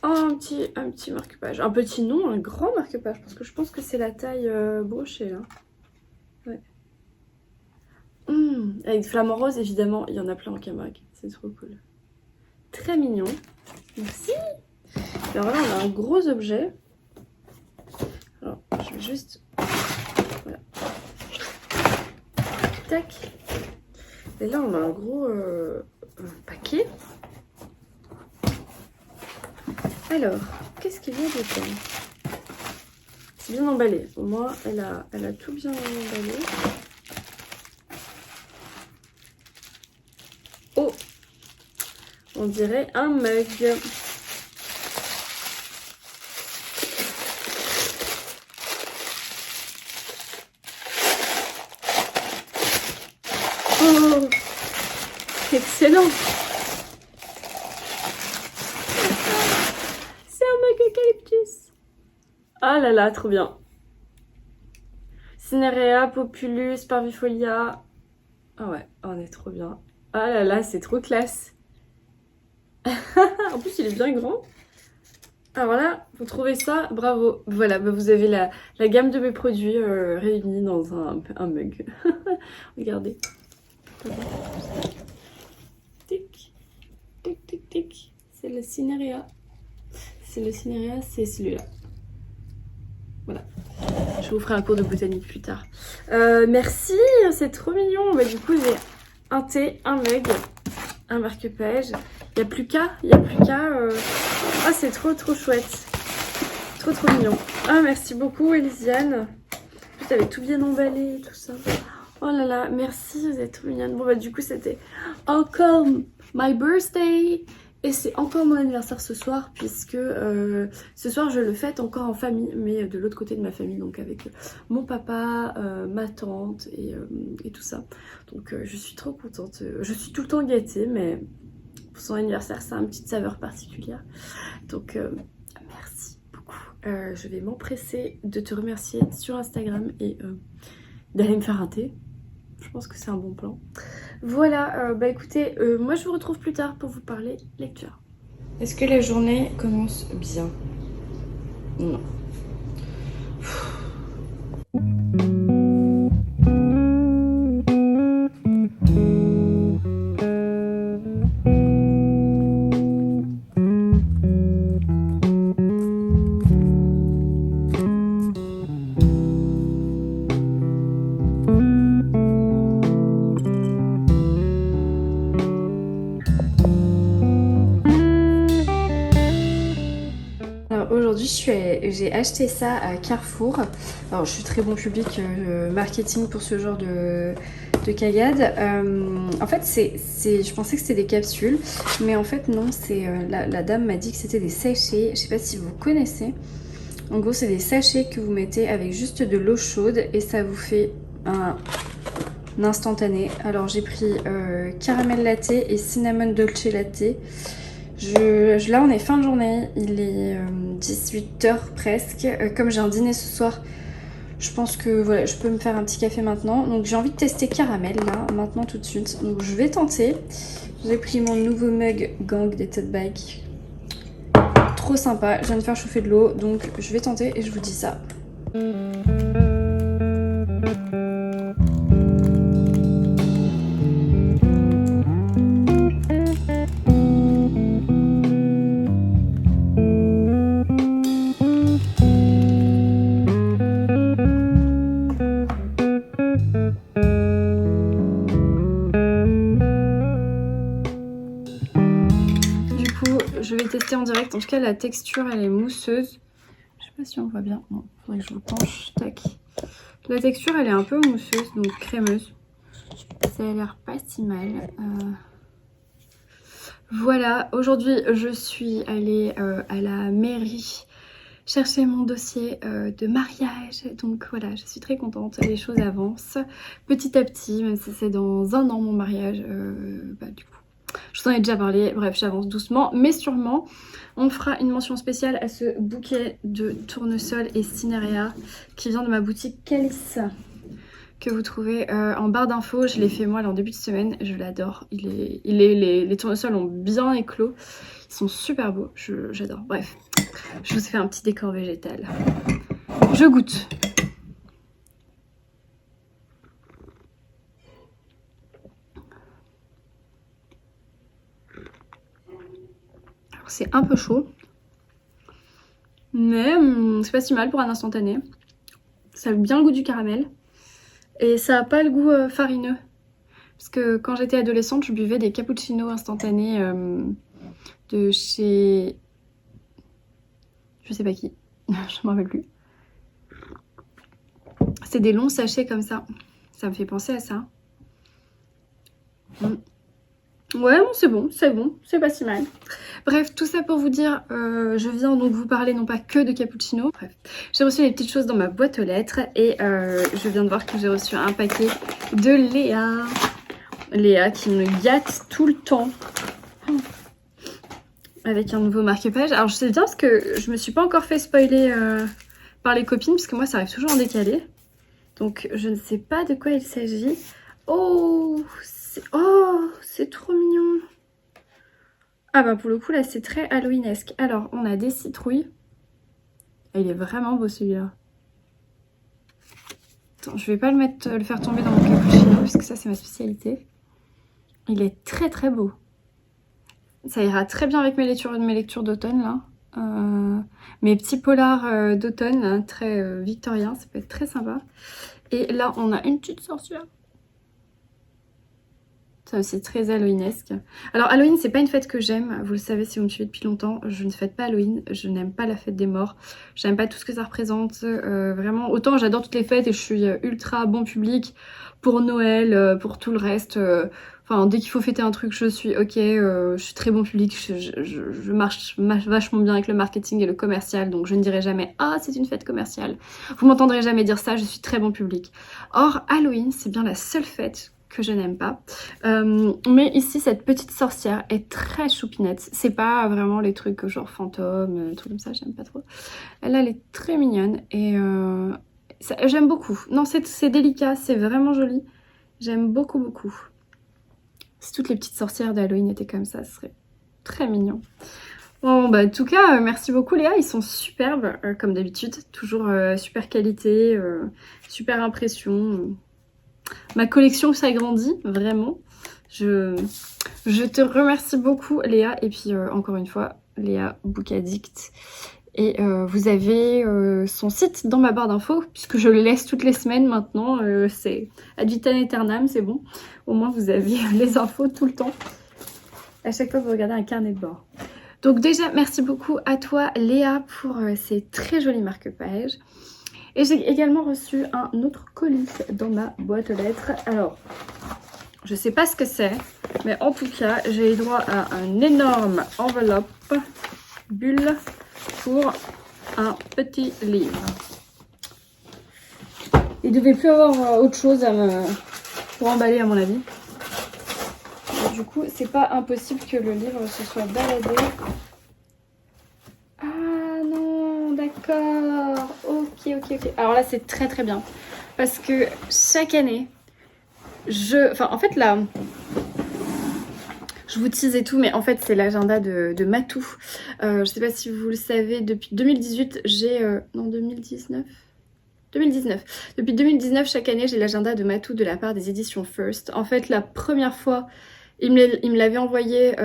Oh, un petit marque-page. Un petit non, un grand marque-page. Parce que je pense que c'est la taille brochée là. Ouais. Avec des flamants roses, évidemment, il y en a plein en Camargue. C'est trop cool. Très mignon. Merci. Alors là, on a un gros objet. Alors, je vais juste... Voilà. Tac. Et là, on a un gros paquet. Alors, qu'est-ce qu'il y a dedans? C'est bien emballé. Au moins, elle a tout bien emballé. Oh! On dirait un mug. Oh! Excellent! C'est un mug eucalyptus. Ah là là, trop bien. Cinerea, Populus, Parvifolia. Ah ouais, on est trop bien. Ah là là, c'est trop classe. En plus, il est bien grand. Alors là, vous trouvez ça, bravo. Voilà, bah vous avez la gamme de mes produits réunis dans un mug. Regardez. Tic, tic, tic, tic. C'est le Cinerea. C'est le Cinerea, c'est celui-là. Voilà. Je vous ferai un cours de botanique plus tard. Merci, c'est trop mignon. Bah, du coup, j'ai un thé, un mug, un marque-page. Il n'y a plus qu'à. Ah, c'est trop chouette. Trop mignon. Ah, merci beaucoup, Elisiane. Vous avez tout bien emballé, tout ça. Oh là là, merci, vous êtes trop mignonne. Bon, bah, du coup, c'était encore my birthday. Et c'est encore mon anniversaire ce soir, puisque ce soir je le fête encore en famille, mais de l'autre côté de ma famille, donc avec mon papa, ma tante et tout ça. Donc je suis trop contente. Je suis tout le temps gâtée, mais pour son anniversaire, ça a une petite saveur particulière. Donc merci beaucoup. Je vais m'empresser de te remercier sur Instagram et d'aller me faire un thé. Je pense que c'est un bon plan. Voilà, bah écoutez, moi je vous retrouve plus tard pour vous parler lecture. Est-ce que la journée commence bien? Non. Aujourd'hui, j'ai acheté ça à Carrefour. Alors, je suis très bon public marketing pour ce genre de cagade. En fait, je pensais que c'était des capsules, mais en fait, non. La dame m'a dit que c'était des sachets. Je sais pas si vous connaissez. En gros, c'est des sachets que vous mettez avec juste de l'eau chaude et ça vous fait un instantané. Alors, j'ai pris caramel latte et cinnamon dolce latte. Là on est fin de journée, il est 18h presque. Comme j'ai un dîner ce soir, je pense que voilà, je peux me faire un petit café maintenant. Donc j'ai envie de tester caramel là, maintenant tout de suite. Donc je vais tenter. J'ai pris mon nouveau mug Gang des tote bags. Trop sympa, je viens de faire chauffer de l'eau, donc je vais tenter et je vous dis ça. Je vais tester en direct. En tout cas, la texture, elle est mousseuse. Je sais pas si on voit bien. Non, faudrait que je vous penche. Tac. La texture, elle est un peu mousseuse, donc crémeuse. Ça a l'air pas si mal. Voilà. Aujourd'hui, je suis allée à la mairie chercher mon dossier de mariage. Donc voilà, je suis très contente. Les choses avancent petit à petit, même si c'est dans un an mon mariage. Du coup, je vous en ai déjà parlé, bref j'avance doucement mais sûrement. On fera une mention spéciale à ce bouquet de tournesol et cinerea qui vient de ma boutique Calice, que vous trouvez en barre d'infos. Je l'ai fait moi en début de semaine, je l'adore. Les tournesols ont bien éclos, ils sont super beaux, j'adore. Bref, je vous ai fait un petit décor végétal. Je goûte. c'est un peu chaud. Mais c'est pas si mal pour un instantané. Ça a bien le goût du caramel. Et ça a pas le goût farineux. Parce que quand j'étais adolescente, je buvais des cappuccinos instantanés de chez... Je sais pas qui. Je m'en rappelle plus. C'est des longs sachets comme ça. Ça me fait penser à ça. Ouais, bon, c'est pas si mal. Bref, tout ça pour vous dire, je viens donc vous parler non pas que de cappuccino. Bref, j'ai reçu des petites choses dans ma boîte aux lettres et je viens de voir que j'ai reçu un paquet de Léa. Léa qui me gâte tout le temps. Avec un nouveau marque-page. Alors je sais bien parce que je me suis pas encore fait spoiler par les copines parce que moi ça arrive toujours en décalé. Donc je ne sais pas de quoi il s'agit. Oh, c'est trop mignon. Ah bah pour le coup là c'est très Halloweenesque. Alors on a des citrouilles. Et il est vraiment beau celui-là. Attends, je vais pas le faire tomber dans mon cappuccino parce que ça c'est ma spécialité. Il est très très beau. Ça ira très bien avec mes lectures d'automne là. Mes petits polars d'automne, hein, très victoriens, ça peut être très sympa. Et là on a une petite sorcière. Ça aussi très Halloweenesque. Alors Halloween c'est pas une fête que j'aime, vous le savez si vous me suivez depuis longtemps, je ne fête pas Halloween, je n'aime pas la fête des morts, j'aime pas tout ce que ça représente, vraiment, autant j'adore toutes les fêtes et je suis ultra bon public pour Noël, pour tout le reste, enfin dès qu'il faut fêter un truc je suis ok, je suis très bon public, je marche vachement bien avec le marketing et le commercial, donc je ne dirai jamais ah c'est une fête commerciale, vous m'entendrez jamais dire ça, je suis très bon public. Or Halloween c'est bien la seule fête que je n'aime pas. Mais ici, cette petite sorcière est très choupinette. C'est pas vraiment les trucs genre fantômes, trucs comme ça, j'aime pas trop. Elle est très mignonne et j'aime beaucoup. Non, c'est délicat, c'est vraiment joli. J'aime beaucoup, beaucoup. Si toutes les petites sorcières d'Halloween étaient comme ça, ce serait très mignon. Bon, bah, en tout cas, merci beaucoup Léa, ils sont superbes, comme d'habitude. Toujours super qualité, super impression. Ma collection s'agrandit, vraiment. Je te remercie beaucoup Léa. Et puis encore une fois, Léa Book Addict. Et vous avez son site dans ma barre d'infos, puisque je le laisse toutes les semaines maintenant. C'est ad vitam aeternam, c'est bon. Au moins vous avez les infos tout le temps. À chaque fois que vous regardez un carnet de bord. Donc déjà, merci beaucoup à toi Léa pour ces très jolis marque-pages. Et j'ai également reçu un autre colis dans ma boîte aux lettres. Alors, je sais pas ce que c'est, mais en tout cas, j'ai eu droit à un énorme enveloppe bulle pour un petit livre. Il devait plus avoir autre chose pour emballer à mon avis. Et du coup, c'est pas impossible que le livre se soit baladé. Ah non, d'accord. Ok. Alors là, c'est très très bien. Parce que chaque année, enfin, en fait, là, je vous tease et tout, mais en fait, c'est l'agenda de Matou. Je sais pas si vous le savez, depuis 2018, j'ai... non, 2019 Depuis 2019, chaque année, j'ai l'agenda de Matou de la part des éditions First. En fait, la première fois... Il me l'avait envoyé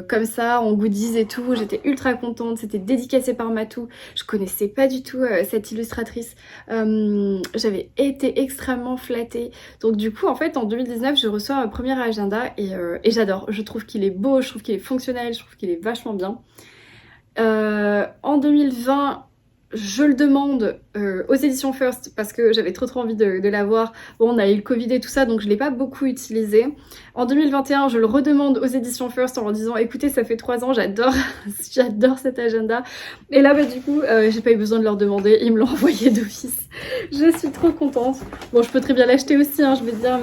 comme ça, en goodies et tout. J'étais ultra contente. C'était dédicacé par Matou. Je connaissais pas du tout cette illustratrice. J'avais été extrêmement flattée. Donc du coup, en fait, en 2019, je reçois un premier agenda et j'adore. Je trouve qu'il est beau, je trouve qu'il est fonctionnel, je trouve qu'il est vachement bien. En 2020... je le demande aux éditions First parce que j'avais trop envie de l'avoir. Bon, on a eu le Covid et tout ça, donc je ne l'ai pas beaucoup utilisé. En 2021, je le redemande aux éditions First en leur disant écoutez, ça fait 3 ans, j'adore cet agenda. Et là, bah, du coup, j'ai pas eu besoin de leur demander, ils me l'ont envoyé d'office. Je suis trop contente. Bon, je peux très bien l'acheter aussi, hein, je veux dire,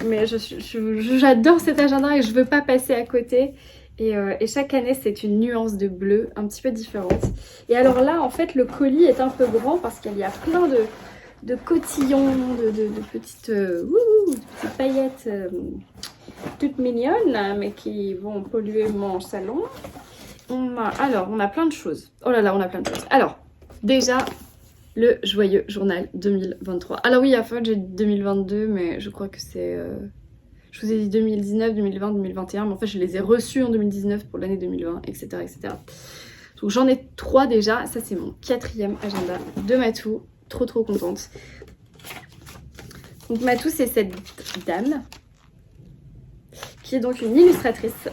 mais j'adore cet agenda et je veux pas passer à côté. Et chaque année, c'est une nuance de bleu un petit peu différente. Et alors là, en fait, le colis est un peu grand parce qu'il y a plein de cotillons, de petites paillettes toutes mignonnes, mais qui vont polluer mon salon. On a plein de choses. Oh là là, on a plein de choses. Alors, déjà, le joyeux journal 2023. Alors oui, à fin, j'ai 2022, mais je crois que c'est... Je vous ai dit 2019, 2020, 2021, mais en fait je les ai reçus en 2019 pour l'année 2020, etc. etc. Donc j'en ai 3 déjà, ça c'est mon 4e agenda de Matou, trop contente. Donc Matou c'est cette dame qui est donc une illustratrice,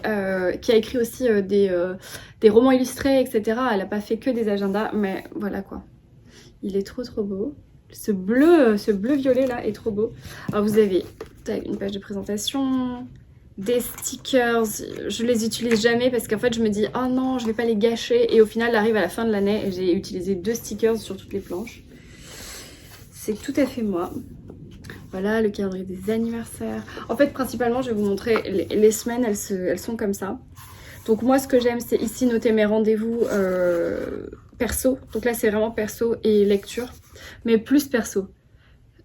qui a écrit aussi des romans illustrés, etc. Elle n'a pas fait que des agendas, mais voilà quoi. Il est trop beau. Ce bleu violet là est trop beau. Alors vous avez une page de présentation, des stickers. Je les utilise jamais parce qu'en fait je me dis oh non je vais pas les gâcher, et au final arrive à la fin de l'année et j'ai utilisé 2 stickers sur toutes les planches. C'est tout à fait moi. Voilà le calendrier des anniversaires. En fait principalement je vais vous montrer les semaines, elles sont comme ça. Donc moi ce que j'aime c'est ici noter mes rendez-vous perso. Donc là c'est vraiment perso et lecture, mais plus perso.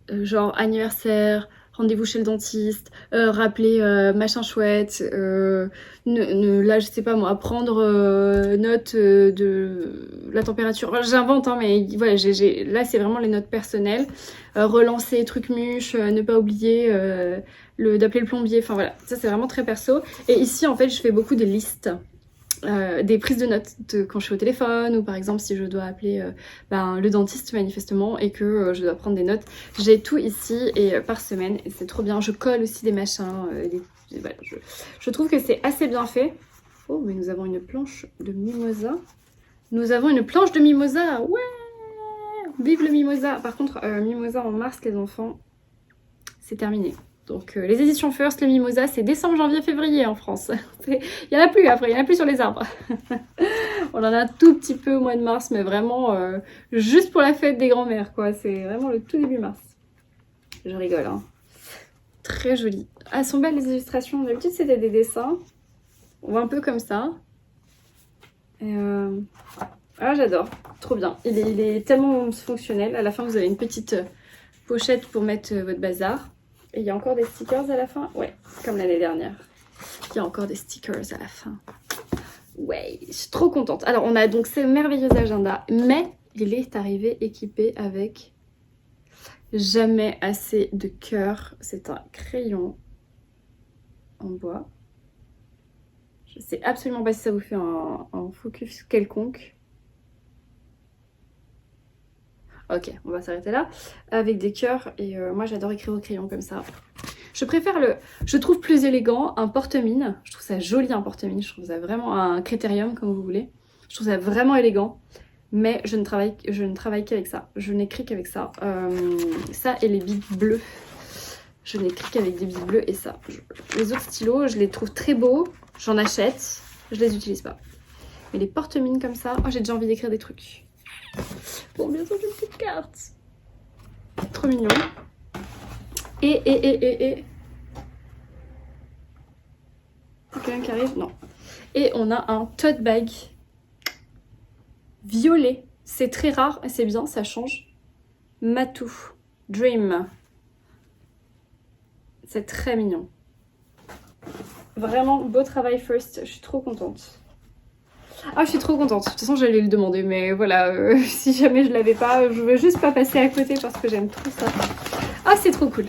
Genre anniversaire, rendez-vous chez le dentiste, rappeler machin chouette, là je sais pas moi, prendre note de la température. Enfin, j'invente hein, mais voilà, là c'est vraiment les notes personnelles. Relancer truc muche, ne pas oublier d'appeler le plombier, enfin voilà, ça c'est vraiment très perso. Et ici en fait je fais beaucoup de listes. Des prises de notes quand je suis au téléphone, ou par exemple si je dois appeler le dentiste manifestement et que je dois prendre des notes. J'ai tout ici et par semaine et c'est trop bien. Je colle aussi des machins, voilà, je trouve que c'est assez bien fait. Oh mais nous avons une planche de mimosa. Nous avons une planche de mimosa, ouais, vive le mimosa. Par contre mimosa en mars les enfants, c'est terminé. Donc les éditions First, le Mimosa, c'est décembre, janvier, février en France. Il n'y en a plus après, il n'y en a plus sur les arbres. On en a un tout petit peu au mois de mars, mais vraiment juste pour la fête des grands-mères, quoi. C'est vraiment le tout début mars. Je rigole, hein. Très joli. Ah, elles sont belles les illustrations. D'habitude, c'était des dessins. On voit un peu comme ça. Et ah, j'adore. Trop bien. Il est tellement fonctionnel. À la fin, vous avez une petite pochette pour mettre votre bazar. Et il y a encore des stickers à la fin. Ouais, comme l'année dernière. Il y a encore des stickers à la fin. Ouais, je suis trop contente. Alors, on a donc ce merveilleux agenda, mais il est arrivé équipé avec jamais assez de cœur. C'est un crayon en bois. Je sais absolument pas si ça vous fait un focus quelconque. Ok, on va s'arrêter là. Avec des cœurs, et moi j'adore écrire au crayon comme ça. Je préfère je trouve plus élégant un porte-mine. Je trouve ça joli un porte-mine. Je trouve ça vraiment un critérium comme vous voulez. Je trouve ça vraiment élégant. Mais je ne travaille qu'avec ça. Je n'écris qu'avec ça. Ça et les billes bleues. Je n'écris qu'avec des billes bleues et ça. Les autres stylos, je les trouve très beaux. J'en achète. Je les utilise pas. Mais les porte-mines comme ça, oh, j'ai déjà envie d'écrire des trucs. Bon, bien sûr, j'ai une petite carte. Trop mignon. Et. Quelqu'un qui arrive? Non. Et on a un tote bag violet. C'est très rare et c'est bien, ça change. Matou Dream. C'est très mignon. Vraiment beau travail First. Je suis trop contente. Ah, je suis trop contente. De toute façon, j'allais le demander, mais voilà, si jamais je l'avais pas, je veux juste pas passer à côté parce que j'aime trop ça. Ah, c'est trop cool.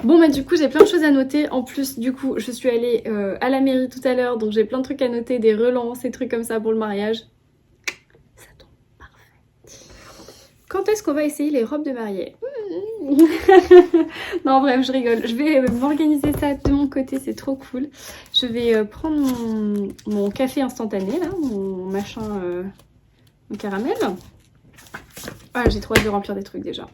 Bon, bah du coup, j'ai plein de choses à noter. En plus, du coup, je suis allée à la mairie tout à l'heure, donc j'ai plein de trucs à noter, des relances, des trucs comme ça pour le mariage. Ça tombe parfait. Quand est-ce qu'on va essayer les robes de mariée? Non, bref, je rigole. Je vais m'organiser ça de mon côté, c'est trop cool. Je vais prendre mon café instantané, là, mon machin, mon caramel. Ah, j'ai trop hâte de remplir des trucs déjà.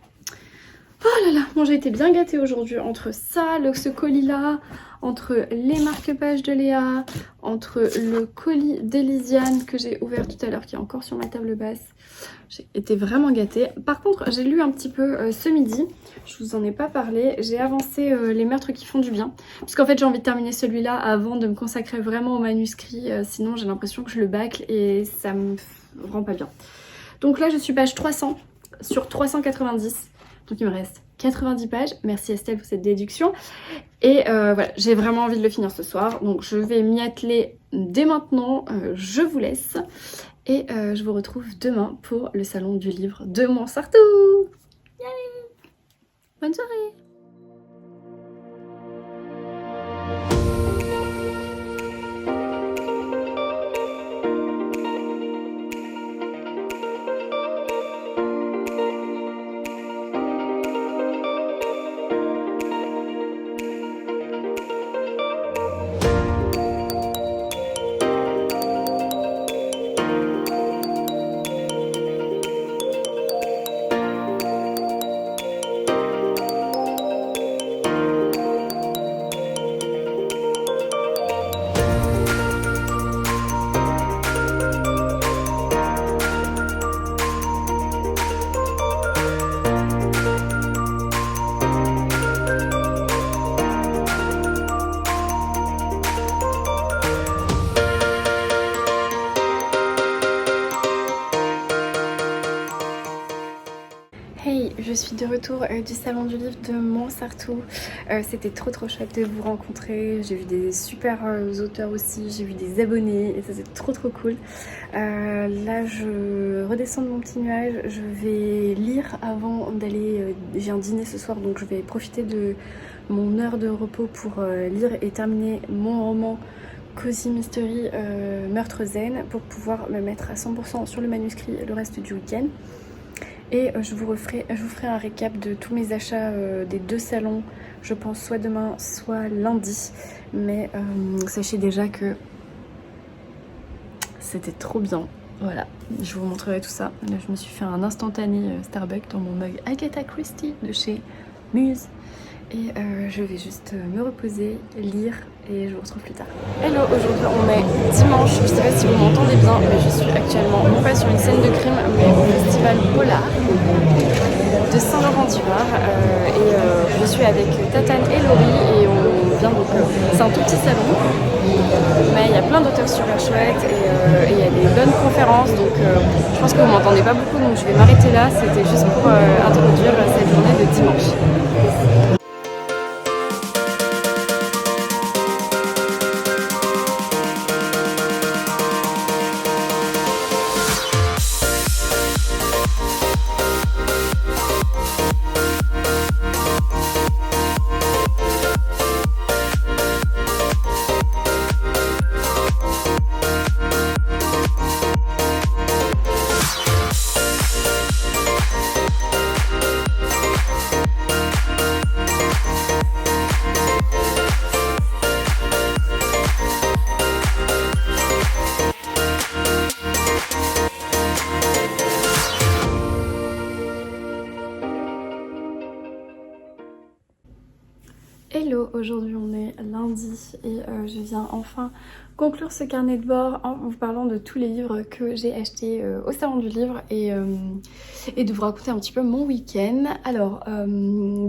Oh là là, bon, j'ai été bien gâtée aujourd'hui entre ça, ce colis-là, entre les marque-pages de Léa, entre le colis d'Elysiane que j'ai ouvert tout à l'heure, qui est encore sur ma table basse. J'ai été vraiment gâtée. Par contre, j'ai lu un petit peu ce midi, je vous en ai pas parlé, j'ai avancé les meurtres qui font du bien. Parce qu'en fait, j'ai envie de terminer celui-là avant de me consacrer vraiment au manuscrit, sinon j'ai l'impression que je le bâcle et ça me rend pas bien. Donc là, je suis page 300 sur 390. Donc il me reste 90 pages. Merci Estelle pour cette déduction. Et voilà, j'ai vraiment envie de le finir ce soir. Donc je vais m'y atteler dès maintenant. Je vous laisse. Et je vous retrouve demain pour le salon du livre de Montsartou. Yay! Bonne soirée! Hey, je suis de retour du salon du livre de Montsartou. C'était trop chouette de vous rencontrer. J'ai vu des super auteurs aussi, j'ai vu des abonnés et ça c'est trop cool. Là je redescends de mon petit nuage, je vais lire avant d'aller, j'ai un dîner ce soir donc je vais profiter de mon heure de repos pour lire et terminer mon roman Cozy Mystery Meurtre Zen pour pouvoir me mettre à 100% sur le manuscrit le reste du week-end. Et je vous ferai un récap de tous mes achats des 2 salons, je pense soit demain, soit lundi. Mais sachez déjà que c'était trop bien. Voilà, je vous montrerai tout ça. Là, je me suis fait un instantané Starbucks dans mon mug Agatha Christie de chez Muse. Et je vais juste me reposer, lire et je vous retrouve plus tard. Hello, aujourd'hui on est dimanche, je sais pas si vous m'entendez bien, mais je suis actuellement non pas sur une scène de crime, mais au festival Polar de Saint-Laurent-du-Var. Je suis avec Tatane et Laurie et on vient donc, c'est un tout petit salon, mais il y a plein d'auteurs super chouettes et il y a des bonnes conférences, donc je pense que vous m'entendez pas beaucoup, donc je vais m'arrêter là. C'était juste pour introduire cette journée de dimanche. Hello, aujourd'hui on est lundi et je viens enfin conclure ce carnet de bord en vous parlant de tous les livres que j'ai achetés au salon du livre et de vous raconter un petit peu mon week-end. Alors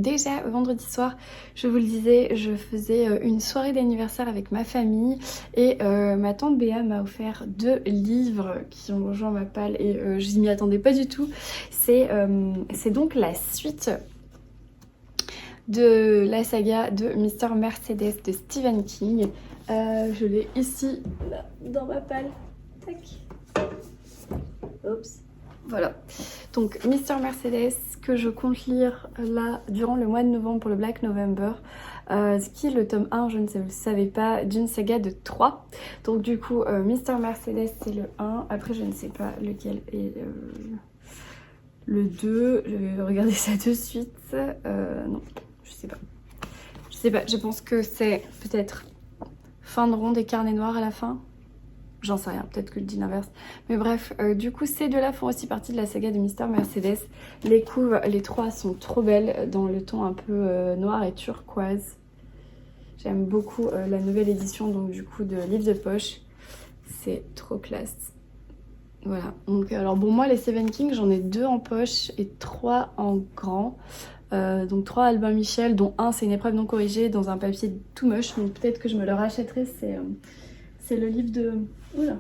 déjà vendredi soir, je vous le disais, je faisais une soirée d'anniversaire avec ma famille et ma tante Béa m'a offert 2 livres qui ont rejoint ma palle et je m'y attendais pas du tout. C'est donc la suite de la saga de Mr. Mercedes de Stephen King. Je l'ai ici, là, dans ma palle. Tac. Oups. Voilà. Donc Mr. Mercedes que je compte lire là durant le mois de novembre pour le Black November. Ce qui est le tome 1, je ne savais pas, d'une saga de 3. Donc du coup, Mr. Mercedes c'est le 1. Après je ne sais pas lequel est le 2. Je vais regarder ça de suite. Non. Je sais pas, je pense que c'est peut-être fin de ronde et carnet noir à la fin. J'en sais rien, peut-être que je dis l'inverse. Mais bref, du coup, ces 2-là font aussi partie de la saga de Mr. Mercedes. Les couves, les 3 sont trop belles dans le ton un peu noir et turquoise. J'aime beaucoup la nouvelle édition donc du coup de livre de poche. C'est trop classe. Voilà, donc alors bon, moi les Stephen King, j'en ai 2 en poche et 3 en grand. Donc 3 Albin Michel, dont un c'est une épreuve non corrigée dans un papier tout moche, donc peut-être que je me le rachèterai. C'est le livre de... Oula,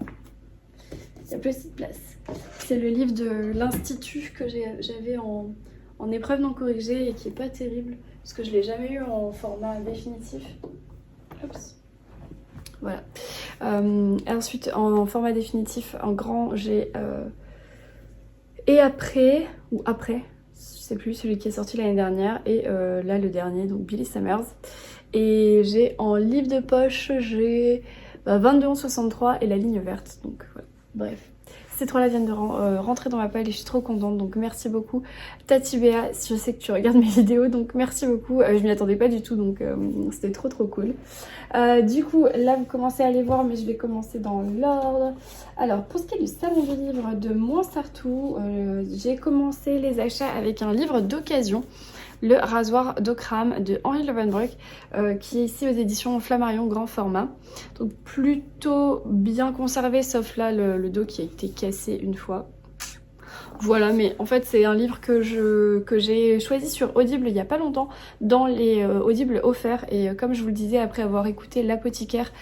il y a plus de place. C'est le livre de l'Institut que j'avais en épreuve non corrigée et qui est pas terrible parce que je l'ai jamais eu en format définitif. Oups. Voilà. Ensuite en format définitif en grand j'ai Et après, ou après, je sais plus, celui qui est sorti l'année dernière, et là le dernier, donc Billy Summers. Et j'ai en livre de poche, j'ai 22,63 et la ligne verte, donc voilà, bref. Ces 3-là viennent de rentrer dans ma palle et je suis trop contente, donc merci beaucoup Tati Béa, je sais que tu regardes mes vidéos, donc merci beaucoup. Je m'y attendais pas du tout, donc c'était trop cool. Du coup, là vous commencez à les voir, mais je vais commencer dans l'ordre. Alors, pour ce qui est du salon du livre de Montsartou, j'ai commencé les achats avec un livre d'occasion. Le rasoir d'Ockham de Henri Lovenbroek, qui est ici aux éditions Flammarion grand format. Donc plutôt bien conservé, sauf là le dos qui a été cassé une fois. Voilà, mais en fait c'est un livre que j'ai choisi sur Audible il n'y a pas longtemps, dans les Audible offerts. Et comme je vous le disais, après avoir écouté l'apothicaire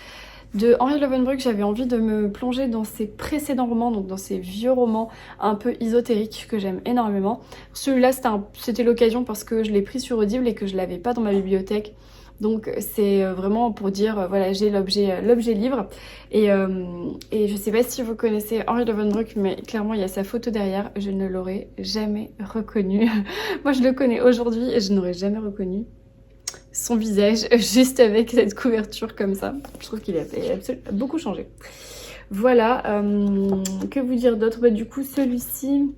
De Henri Lovenbruck, j'avais envie de me plonger dans ses précédents romans, donc dans ses vieux romans un peu ésotériques que j'aime énormément. Celui-là, c'était l'occasion parce que je l'ai pris sur Audible et que je l'avais pas dans ma bibliothèque. Donc c'est vraiment pour dire, voilà, j'ai l'objet livre. Et je sais pas si vous connaissez Henri Lovenbruck, mais clairement il y a sa photo derrière, je ne l'aurais jamais reconnu. Moi je le connais aujourd'hui et je n'aurais jamais reconnu son visage juste avec cette couverture comme ça. Je trouve qu'il a beaucoup changé. Voilà, que vous dire d'autre? Bah, du coup celui-ci,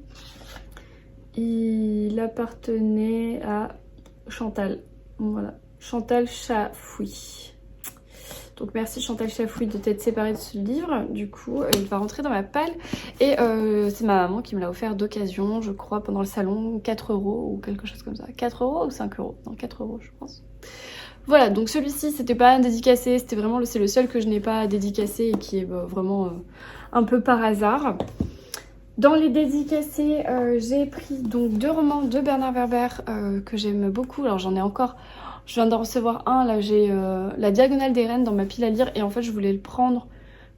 il appartenait à Chantal. Voilà, Chantal Chafouy. Donc merci Chantal Chafouy de t'être séparée de ce livre. Du coup, il va rentrer dans ma palle. Et c'est ma maman qui me l'a offert d'occasion, je crois, pendant le salon, 4 € ou quelque chose comme ça. 4 € ou 5 €? Non, 4 € je pense. Voilà, donc celui-ci, c'était pas un dédicacé, c'était vraiment c'est le seul que je n'ai pas dédicacé et qui est vraiment un peu par hasard. Dans les dédicacés, j'ai pris donc 2 romans de Bernard Werber que j'aime beaucoup. Alors j'en ai encore, je viens d'en recevoir un, là j'ai La Diagonale des Reines dans ma pile à lire et en fait je voulais le prendre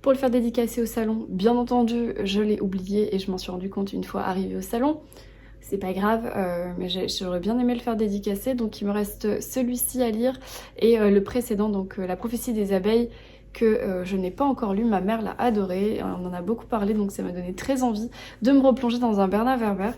pour le faire dédicacer au salon. Bien entendu, je l'ai oublié et je m'en suis rendu compte une fois arrivée au salon. C'est pas grave, mais j'aurais bien aimé le faire dédicacer. Donc il me reste celui-ci à lire et le précédent, donc La prophétie des abeilles, que je n'ai pas encore lu. Ma mère l'a adoré, on en a beaucoup parlé, donc ça m'a donné très envie de me replonger dans un Bernard Werber.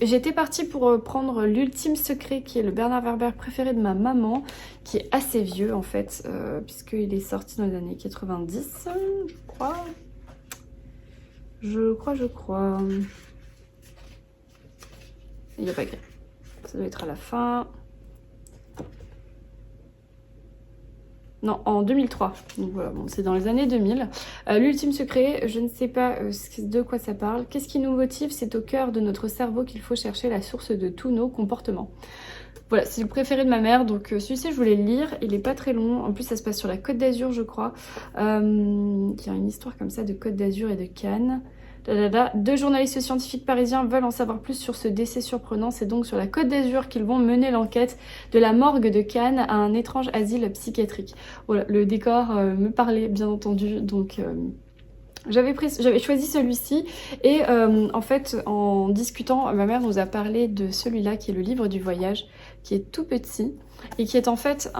J'étais partie pour prendre L'Ultime Secret, qui est le Bernard Werber préféré de ma maman, qui est assez vieux en fait, puisqu'il est sorti dans les années 90, je crois. Je crois. Il n'y a pas écrit. Ça doit être à la fin. Non, en 2003. Donc voilà, bon, c'est dans les années 2000. L'ultime secret, je ne sais pas de quoi ça parle. Qu'est-ce qui nous motive? C'est au cœur de notre cerveau qu'il faut chercher la source de tous nos comportements. Voilà, c'est le préféré de ma mère, donc celui-ci je voulais le lire, il est pas très long, en plus ça se passe sur la Côte d'Azur je crois. Il y a une histoire comme ça de Côte d'Azur et de Cannes. 2 journalistes scientifiques parisiens veulent en savoir plus sur ce décès surprenant. C'est donc sur la Côte d'Azur qu'ils vont mener l'enquête de la morgue de Cannes à un étrange asile psychiatrique. Voilà, le décor me parlait bien entendu, donc j'avais choisi celui-ci et en fait en discutant, ma mère nous a parlé de celui-là qui est le livre du voyage, qui est tout petit et qui est en fait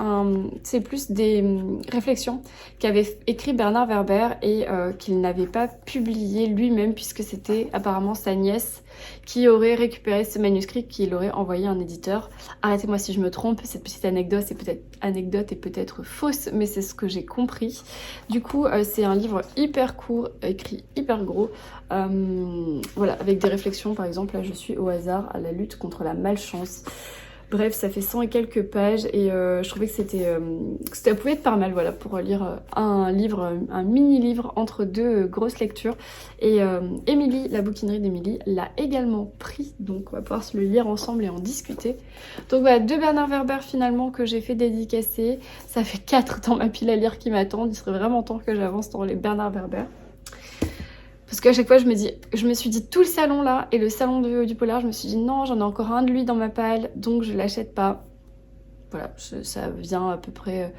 c'est plus des réflexions qu'avait écrit Bernard Werber et qu'il n'avait pas publié lui-même puisque c'était apparemment sa nièce qui aurait récupéré ce manuscrit, qu'il aurait envoyé à un éditeur. Arrêtez-moi si je me trompe, cette petite anecdote est peut-être fausse, mais c'est ce que j'ai compris. Du coup, c'est un livre hyper court, écrit hyper gros, voilà, avec des réflexions, par exemple, là je suis au hasard à la lutte contre la malchance. Bref, ça fait 100 et quelques pages et je trouvais que ça pouvait être pas mal, voilà, pour lire un livre, un mini-livre entre 2 grosses lectures. Et Émilie, la bouquinerie d'Émilie, l'a également pris, donc on va pouvoir se le lire ensemble et en discuter. Donc voilà, 2 Bernard Werber finalement que j'ai fait dédicacer. Ça fait 4 dans ma pile à lire qui m'attendent. Il serait vraiment temps que j'avance dans les Bernard Werber. Parce qu'à chaque fois, je me suis dit tout le salon là, et le salon du polar, je me suis dit non, j'en ai encore un de lui dans ma palle, donc je l'achète pas. Voilà, ça vient à peu près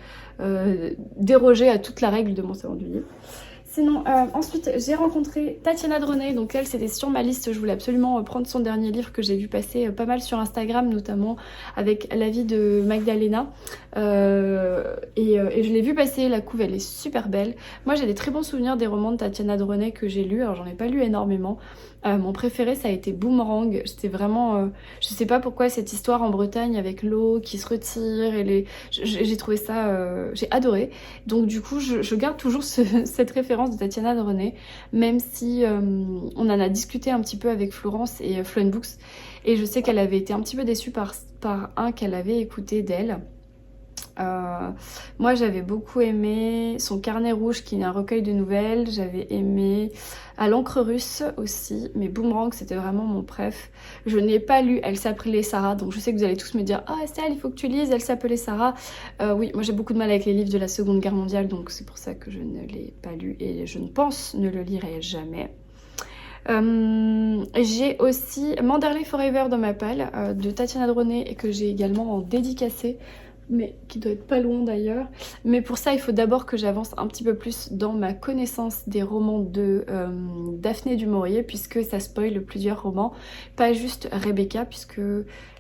déroger à toute la règle de mon salon du livre. Sinon, ensuite, j'ai rencontré Tatiana Droney, donc elle, c'était sur ma liste. Je voulais absolument prendre son dernier livre que j'ai vu passer pas mal sur Instagram, notamment avec La vie de Magdalena. Et je l'ai vu passer, la couve, elle est super belle. Moi, j'ai des très bons souvenirs des romans de Tatiana Droney que j'ai lus. Alors, j'en ai pas lu énormément. Mon préféré, ça a été Boomerang. C'était vraiment... je sais pas pourquoi cette histoire en Bretagne avec l'eau qui se retire et j'ai trouvé ça... j'ai adoré. Donc du coup, je garde toujours cette référence de Tatiana Droney, même si on en a discuté un petit peu avec Florence et Flowen Books. Et je sais qu'elle avait été un petit peu déçue par un qu'elle avait écouté d'elle. Moi j'avais beaucoup aimé son carnet rouge qui est un recueil de nouvelles, j'avais aimé À l'encre russe aussi, mais Boomerang c'était vraiment mon préf. Je n'ai pas lu Elle s'appelait Sarah, donc je sais que vous allez tous me dire « Ah Estelle, il faut que tu lises Elle s'appelait Sarah ». Oui, moi j'ai beaucoup de mal avec les livres de la Seconde Guerre mondiale, donc c'est pour ça que je ne l'ai pas lu et je ne pense ne le lirai jamais. J'ai aussi Manderley Forever dans ma palle de Tatiana Droney et que j'ai également en dédicacé mais qui doit être pas loin d'ailleurs. Mais pour ça, il faut d'abord que j'avance un petit peu plus dans ma connaissance des romans de Daphné du Maurier, puisque ça spoil plusieurs romans, pas juste Rebecca, puisque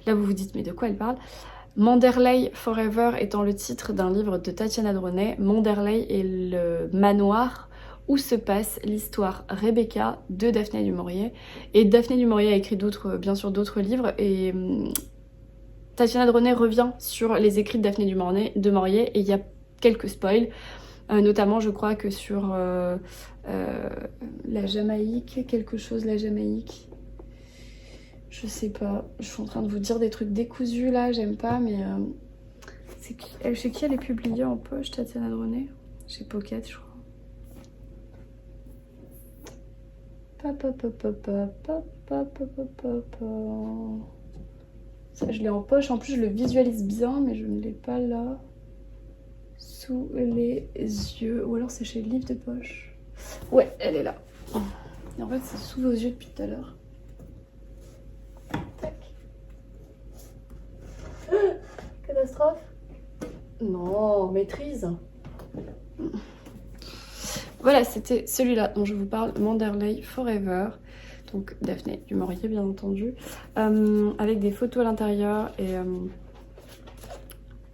là vous vous dites mais de quoi elle parle. Manderley Forever étant le titre d'un livre de Tatiana Droney, Manderley est le manoir où se passe l'histoire Rebecca de Daphné du Maurier. Et Daphné du Maurier a écrit bien sûr d'autres livres, et Tatiana Droney revient sur les écrits de Daphné du Maurier, et il y a quelques spoils, notamment je crois que sur la Jamaïque, la Jamaïque. Je sais pas, je suis en train de vous dire des trucs décousus là, j'aime pas, mais chez qui elle est publiée en poche, Tatiana Droney? Chez Pocket, je crois. Ça, je l'ai en poche, en plus je le visualise bien, mais je ne l'ai pas là, sous les yeux, ou alors c'est chez le livre de poche. Ouais, elle est là. Et en fait, c'est sous vos yeux depuis tout à l'heure. Catastrophe? Non, maîtrise. Voilà, c'était celui-là dont je vous parle, Manderley Forever. Donc Daphné du Maurier, bien entendu. Avec des photos à l'intérieur, et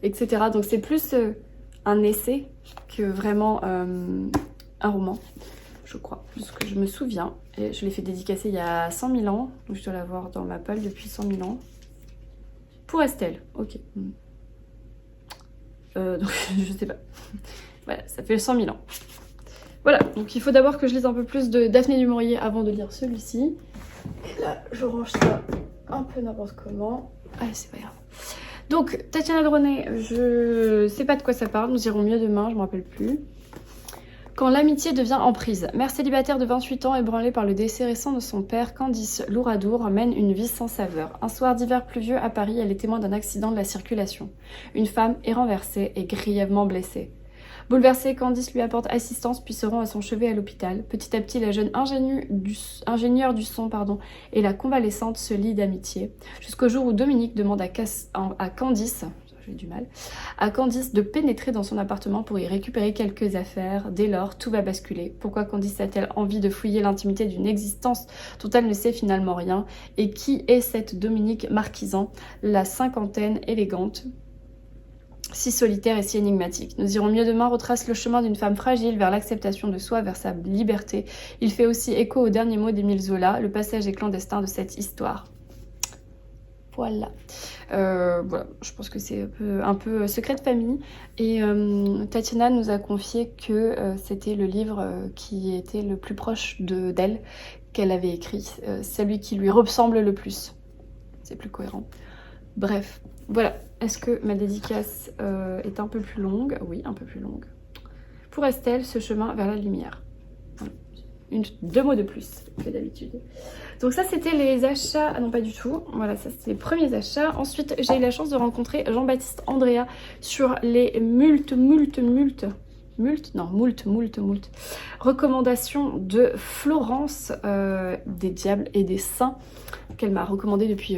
etc. Donc c'est plus un essai que vraiment un roman, je crois, de ce que je me souviens. Et je l'ai fait dédicacer il y a 100 000 ans, donc je dois l'avoir dans ma palle depuis 100 000 ans. Pour Estelle, ok. Donc je sais pas. Voilà, ça fait 100 000 ans. Voilà, donc il faut d'abord que je lise un peu plus de Daphné du Maurier avant de lire celui-ci. Et là, je range ça un peu n'importe comment. Allez, c'est pas grave. Donc, Tatiana Droney, je sais pas de quoi ça parle, nous irons mieux demain, je me rappelle plus. Quand l'amitié devient emprise. Mère célibataire de 28 ans, ébranlée par le décès récent de son père, Candice Louradour mène une vie sans saveur. Un soir d'hiver pluvieux à Paris, elle est témoin d'un accident de la circulation. Une femme est renversée et grièvement blessée. Bouleversée, Candice lui apporte assistance puis se rend à son chevet à l'hôpital. Petit à petit, la jeune ingénieure du son et la convalescente se lient d'amitié. Jusqu'au jour où Dominique demande à Candice... j'ai du mal, à Candice de pénétrer dans son appartement pour y récupérer quelques affaires. Dès lors, tout va basculer. Pourquoi Candice a-t-elle envie de fouiller l'intimité d'une existence dont elle ne sait finalement rien? Et qui est cette Dominique Marquisan, la cinquantaine élégante, si solitaire et si énigmatique? Nous irons mieux demain retrace le chemin d'une femme fragile vers l'acceptation de soi, vers sa liberté. Il fait aussi écho au dernier mot d'Émile Zola. Le passage est clandestin de cette histoire. Voilà. Voilà, je pense que c'est un peu secret de famille. Et Tatiana nous a confié que c'était le livre qui était le plus proche d'elle qu'elle avait écrit. Celui qui lui ressemble le plus. C'est plus cohérent. Bref, voilà. Est-ce que ma dédicace est un peu plus longue? Oui, un peu plus longue. Pour Estelle, ce chemin vers la lumière. Voilà. 2 mots de plus que d'habitude. Donc ça c'était les achats, ah non pas du tout, voilà ça c'était les premiers achats. Ensuite j'ai eu la chance de rencontrer Jean-Baptiste Andrea sur les moult recommandations de Florence des Diables et des Saints qu'elle m'a recommandé depuis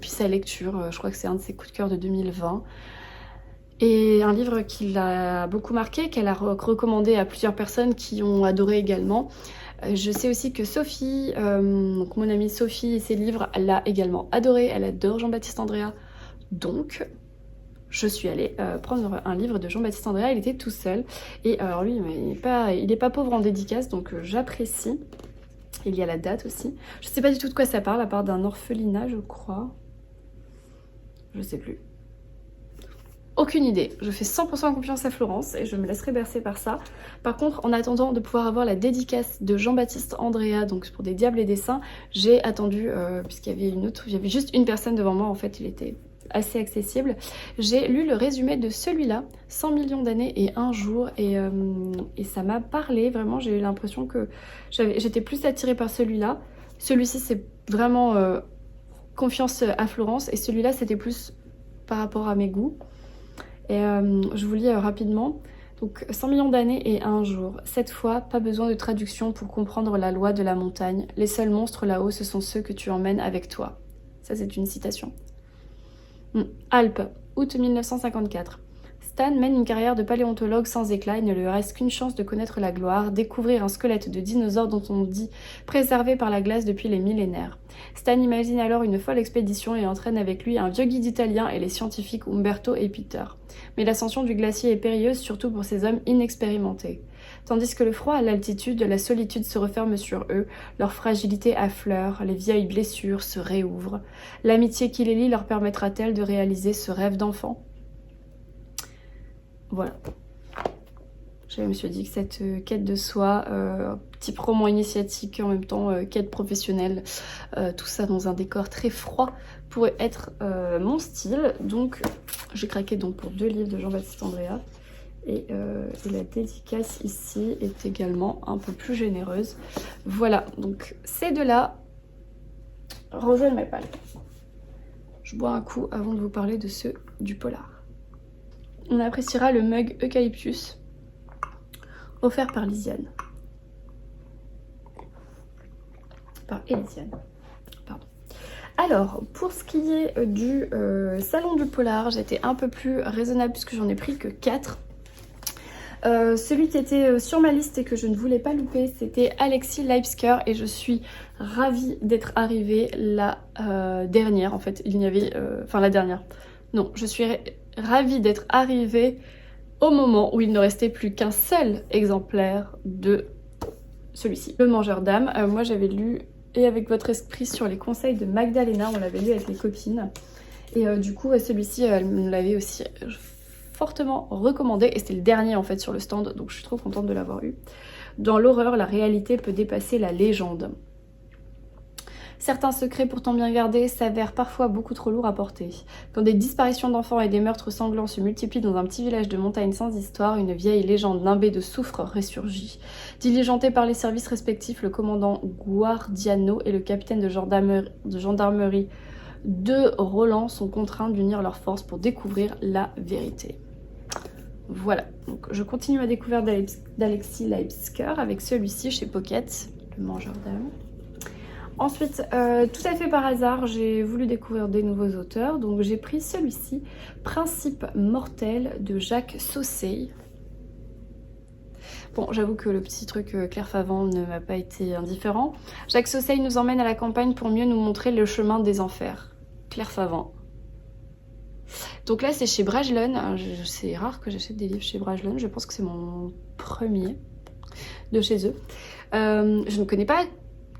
sa lecture. Je crois que c'est un de ses coups de cœur de 2020. Et un livre qui l'a beaucoup marqué, qu'elle a recommandé à plusieurs personnes qui ont adoré également. Je sais aussi que Sophie, donc mon amie Sophie et ses livres, elle l'a également adoré. Elle adore Jean-Baptiste Andrea. Donc, je suis allée prendre un livre de Jean-Baptiste Andrea. Il était tout seul. Et alors lui, il n'est pas pauvre en dédicace, donc j'apprécie. Il y a la date aussi. Je sais pas du tout de quoi ça parle, à part d'un orphelinat, je crois. Je sais plus. Aucune idée, je fais 100% confiance à Florence et je me laisserai bercer par ça. Par contre, en attendant de pouvoir avoir la dédicace de Jean-Baptiste Andrea, donc pour des Diables et des Saints, j'ai attendu, puisqu'il y avait juste une personne devant moi, en fait il était assez accessible. J'ai lu le résumé de celui-là, 100 millions d'années et un jour, et ça m'a parlé, vraiment j'ai eu l'impression que j'étais plus attirée par celui-là. Celui-ci c'est vraiment confiance à Florence, et celui-là c'était plus par rapport à mes goûts. Et je vous lis rapidement. Donc 100 millions d'années et un jour. Cette fois, pas besoin de traduction pour comprendre la loi de la montagne. Les seuls monstres là-haut, ce sont ceux que tu emmènes avec toi. Ça, c'est une citation. Alpes. août 1954. Stan mène une carrière de paléontologue sans éclat, il ne lui reste qu'une chance de connaître la gloire, découvrir un squelette de dinosaure dont on dit préservé par la glace depuis les millénaires. Stan imagine alors une folle expédition et entraîne avec lui un vieux guide italien et les scientifiques Umberto et Peter. Mais l'ascension du glacier est périlleuse, surtout pour ces hommes inexpérimentés. Tandis que le froid à l'altitude, la solitude se referme sur eux, leur fragilité affleure, les vieilles blessures se réouvrent. L'amitié qui les lie leur permettra-t-elle de réaliser ce rêve d'enfant ? Voilà. Je me suis dit que cette quête de soi, petit roman initiatique, en même temps quête professionnelle, tout ça dans un décor très froid, pourrait être mon style. Donc j'ai craqué donc pour 2 livres de Jean-Baptiste Andréa. Et la dédicace ici est également un peu plus généreuse. Voilà, donc ces deux-là rejoignent mes palmes. Je bois un coup avant de vous parler de ceux du polar. On appréciera le mug Eucalyptus offert par Lisiane. Par Elisiane. Pardon. Alors, pour ce qui est du salon du polar, j'étais un peu plus raisonnable puisque j'en ai pris que 4. Celui qui était sur ma liste et que je ne voulais pas louper, c'était Alexis Leipzger et je suis ravie d'être arrivée la dernière. En fait, il n'y avait... Enfin, la dernière. Non, je suis ravie d'être arrivée au moment où il ne restait plus qu'un seul exemplaire de celui-ci. Le Mangeur d'âme. Moi, j'avais lu Et avec votre esprit sur les conseils de Magdalena. On l'avait lu avec les copines. Et du coup, celui-ci, elle me l'avait aussi... fortement recommandé et c'était le dernier en fait sur le stand, donc je suis trop contente de l'avoir eu. Dans l'horreur, la réalité peut dépasser la légende. Certains secrets pourtant bien gardés s'avèrent parfois beaucoup trop lourds à porter. Quand des disparitions d'enfants et des meurtres sanglants se multiplient dans un petit village de montagne sans histoire, une vieille légende nimbée de soufre ressurgit. Diligentés par les services respectifs, le commandant Guardiano et le capitaine de gendarmerie de Roland sont contraints d'unir leurs forces pour découvrir la vérité. Voilà, donc je continue ma découverte d'Alexis Leipzger avec celui-ci chez Pocket, Le Mangeur d'âme. Ensuite, tout à fait par hasard, j'ai voulu découvrir des nouveaux auteurs, donc j'ai pris celui-ci, Principe mortel de Jacques Saussay. Bon, j'avoue que le petit truc Claire Favant ne m'a pas été indifférent. Jacques Saussay nous emmène à la campagne pour mieux nous montrer le chemin des enfers. Claire Favant. Donc là, c'est chez Bragelonne. C'est rare que j'achète des livres chez Bragelonne. Je pense que c'est mon premier de chez eux. Je ne connais pas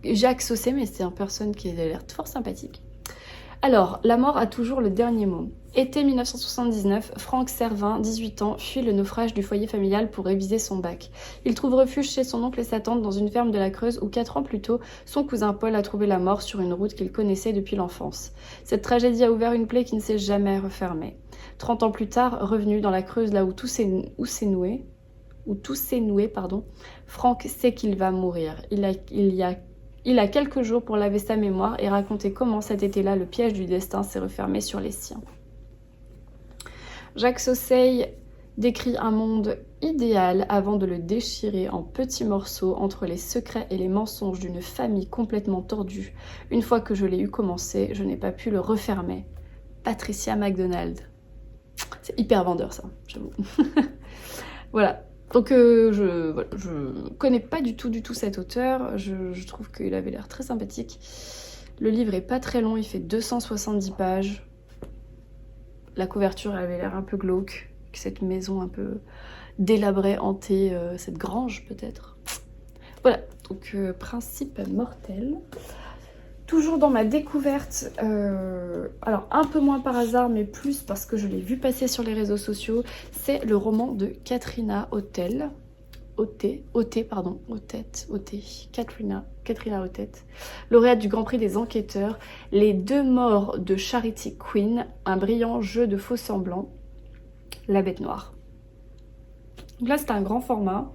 Jacques Saussay, mais c'est une personne qui a l'air fort sympathique. Alors, la mort a toujours le dernier mot. Été 1979, Franck Servin, 18 ans, fuit le naufrage du foyer familial pour réviser son bac. Il trouve refuge chez son oncle et sa tante dans une ferme de la Creuse où 4 ans plus tôt, son cousin Paul a trouvé la mort sur une route qu'il connaissait depuis l'enfance. Cette tragédie a ouvert une plaie qui ne s'est jamais refermée. 30 ans plus tard, revenu dans la Creuse là où tout s'est noué, Franck sait qu'il va mourir. Il a quelques jours pour laver sa mémoire et raconter comment cet été-là, le piège du destin s'est refermé sur les siens. Jacques Saussay décrit un monde idéal avant de le déchirer en petits morceaux entre les secrets et les mensonges d'une famille complètement tordue. Une fois que je l'ai eu commencé, je n'ai pas pu le refermer. Patricia McDonald. C'est hyper vendeur ça, j'avoue. Voilà. Donc je connais pas du tout cet auteur, je trouve qu'il avait l'air très sympathique. Le livre est pas très long, il fait 270 pages. La couverture avait l'air un peu glauque, avec cette maison un peu délabrée, hantée, cette grange peut-être. Voilà, donc Principe mortel. Toujours dans ma découverte, alors un peu moins par hasard, mais plus parce que je l'ai vu passer sur les réseaux sociaux, c'est le roman de Katrina Katrina Ottet, lauréate du Grand Prix des enquêteurs, Les 2 morts de Charity Quinn, un brillant jeu de faux semblants, La Bête Noire. Donc là c'est un grand format.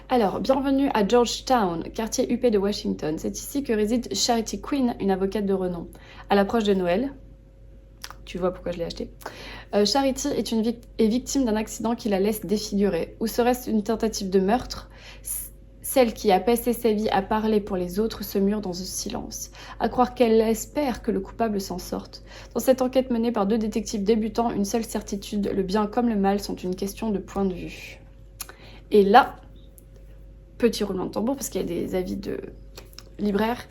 Alors, bienvenue à Georgetown, quartier huppé de Washington. C'est ici que réside Charity Quinn, une avocate de renom. À l'approche de Noël, tu vois pourquoi je l'ai acheté, Charity est victime d'un accident qui la laisse défigurée. Ou serait-ce une tentative de meurtre? Celle qui a passé sa vie à parler pour les autres se mure dans ce silence, à croire qu'elle espère que le coupable s'en sorte. Dans cette enquête menée par 2 détectives débutants, une seule certitude, le bien comme le mal sont une question de point de vue. Et là, petit roulement de tambour parce qu'il y a des avis de libraires.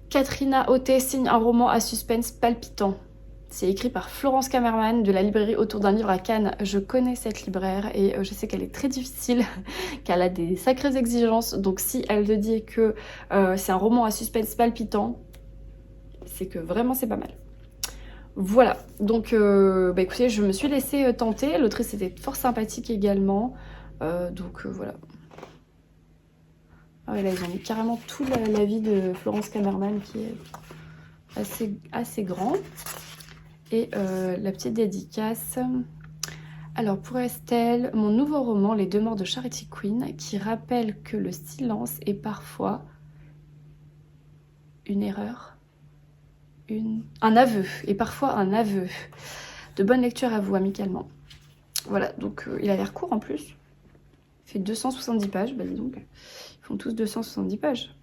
Katrina Auté signe un roman à suspense palpitant. C'est écrit par Florence Kammerman de la librairie Autour d'un livre à Cannes. Je connais cette libraire et je sais qu'elle est très difficile, qu'elle a des sacrées exigences. Donc si elle te dit que c'est un roman à suspense palpitant, c'est que vraiment c'est pas mal. Voilà, donc bah écoutez, je me suis laissée tenter. L'autrice était fort sympathique également. Voilà. Ah ouais, là ils ont mis carrément tout l'avis de Florence Kammerman qui est assez grand. Et la petite dédicace. Alors pour Estelle, mon nouveau roman Les 2 morts de Charity Queen, qui rappelle que le silence est parfois une erreur, un aveu, et parfois un aveu. De bonne lecture à vous, amicalement. Voilà, donc il a l'air court en plus. Il fait 270 pages, bah dis donc. Ils font tous 270 pages.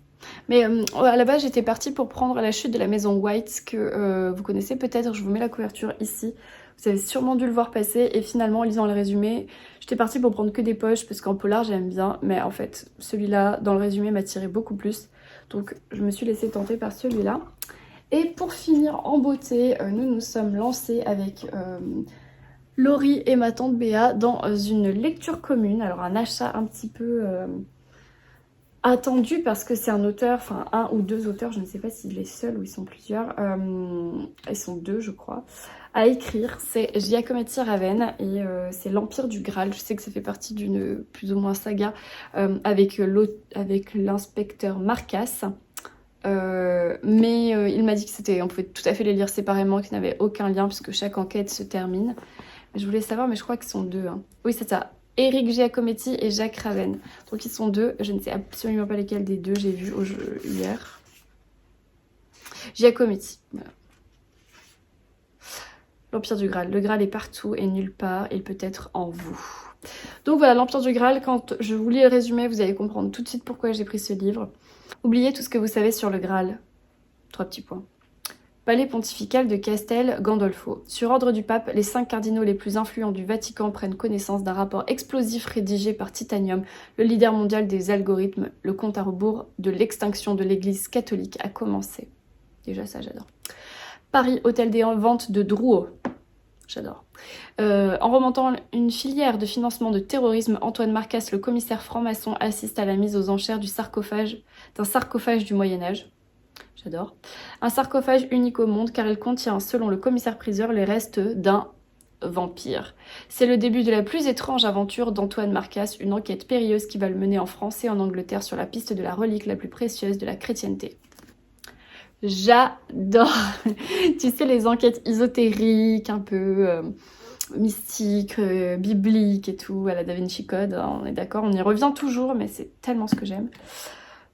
Mais à la base, j'étais partie pour prendre La chute de la maison White, que vous connaissez peut-être, je vous mets la couverture ici. Vous avez sûrement dû le voir passer, et finalement, en lisant le résumé, j'étais partie pour prendre que des poches, parce qu'en polar, j'aime bien, mais en fait, celui-là, dans le résumé, m'attirait beaucoup plus. Donc, je me suis laissée tenter par celui-là. Et pour finir en beauté, nous nous sommes lancés avec Laurie et ma tante Béa dans une lecture commune. Alors, un achat un petit peu attendu parce que c'est un auteur, enfin 1 ou 2 auteurs, je ne sais pas s'il est seul ou ils sont plusieurs, ils sont 2 je crois, à écrire. C'est Giacometti Ravenne et c'est l'Empire du Graal. Je sais que ça fait partie d'une plus ou moins saga avec l'inspecteur Marcas. Mais il m'a dit que on pouvait tout à fait les lire séparément, qu'ils n'avaient aucun lien puisque chaque enquête se termine. Je voulais savoir, mais je crois qu'ils sont 2. Hein. Oui, c'est ça. Éric Giacometti et Jacques Ravenne. Donc ils sont 2. Je ne sais absolument pas lesquels des 2 j'ai vu au jeu hier. Giacometti. Voilà. L'Empire du Graal. Le Graal est partout et nulle part. Il peut être en vous. Donc voilà, l'Empire du Graal. Quand je vous lis le résumé, vous allez comprendre tout de suite pourquoi j'ai pris ce livre. Oubliez tout ce que vous savez sur le Graal. 3 petits points. Palais pontifical de Castel Gandolfo. Sur ordre du pape, les 5 cardinaux les plus influents du Vatican prennent connaissance d'un rapport explosif rédigé par Titanium, le leader mondial des algorithmes. Le compte à rebours de l'extinction de l'église catholique a commencé. Déjà ça, j'adore. Paris, hôtel des ventes de Drouot. J'adore. En remontant une filière de financement de terrorisme, Antoine Marcas, le commissaire franc-maçon, assiste à la mise aux enchères d'un sarcophage du Moyen-Âge. J'adore. Un sarcophage unique au monde car il contient, selon le commissaire-priseur, les restes d'un vampire. C'est le début de la plus étrange aventure d'Antoine Marcas, une enquête périlleuse qui va le mener en France et en Angleterre sur la piste de la relique la plus précieuse de la chrétienté. J'adore. Tu sais, les enquêtes ésotériques, un peu mystiques, bibliques et tout, à la Da Vinci Code, hein, on est d'accord, on y revient toujours, mais c'est tellement ce que j'aime.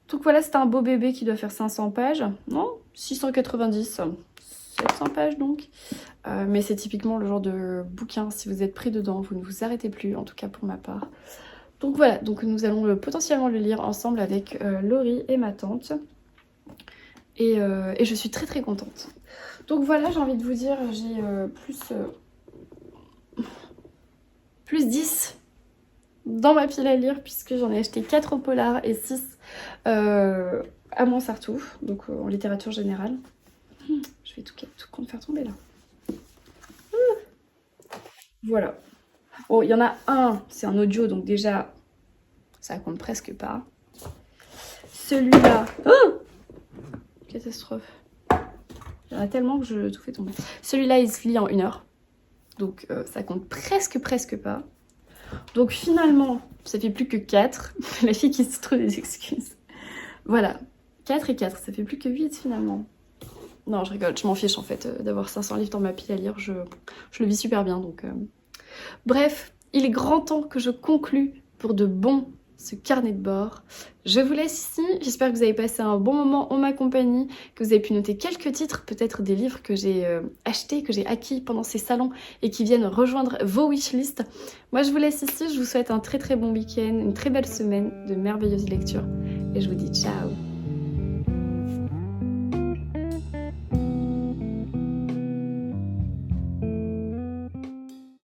Donc voilà, c'est un beau bébé qui doit faire 500 pages. Non, 690, 700 pages donc. Mais c'est typiquement le genre de bouquin, si vous êtes pris dedans, vous ne vous arrêtez plus, en tout cas pour ma part. Donc voilà, donc nous allons potentiellement le lire ensemble avec Laurie et ma tante. Et je suis très très contente. Donc voilà, j'ai envie de vous dire, j'ai plus 10 dans ma pile à lire puisque j'en ai acheté 4 au polar et 6 à Montsartou, donc en littérature générale. Je vais tout faire tomber là. Voilà. Bon, il y en a un, c'est un audio, donc déjà, ça compte presque pas. Celui-là... Oh, catastrophe. Il y en a tellement que je tout fais tomber. Celui-là, il se lit en 1 heure. Donc ça compte presque pas. Donc finalement, ça fait plus que 4. La fille qui se trouve des excuses. Voilà. 4 et 4, ça fait plus que 8 finalement. Non, je rigole, je m'en fiche en fait d'avoir 500 livres dans ma pile à lire. Je le vis super bien donc... Bref, il est grand temps que je conclue pour de bon ce carnet de bord. Je vous laisse ici, j'espère que vous avez passé un bon moment en ma compagnie, que vous avez pu noter quelques titres, peut-être des livres que j'ai achetés, que j'ai acquis pendant ces salons et qui viennent rejoindre vos wishlists. Moi je vous laisse ici, je vous souhaite un très bon week-end, une très belle semaine, de merveilleuses lectures et je vous dis ciao.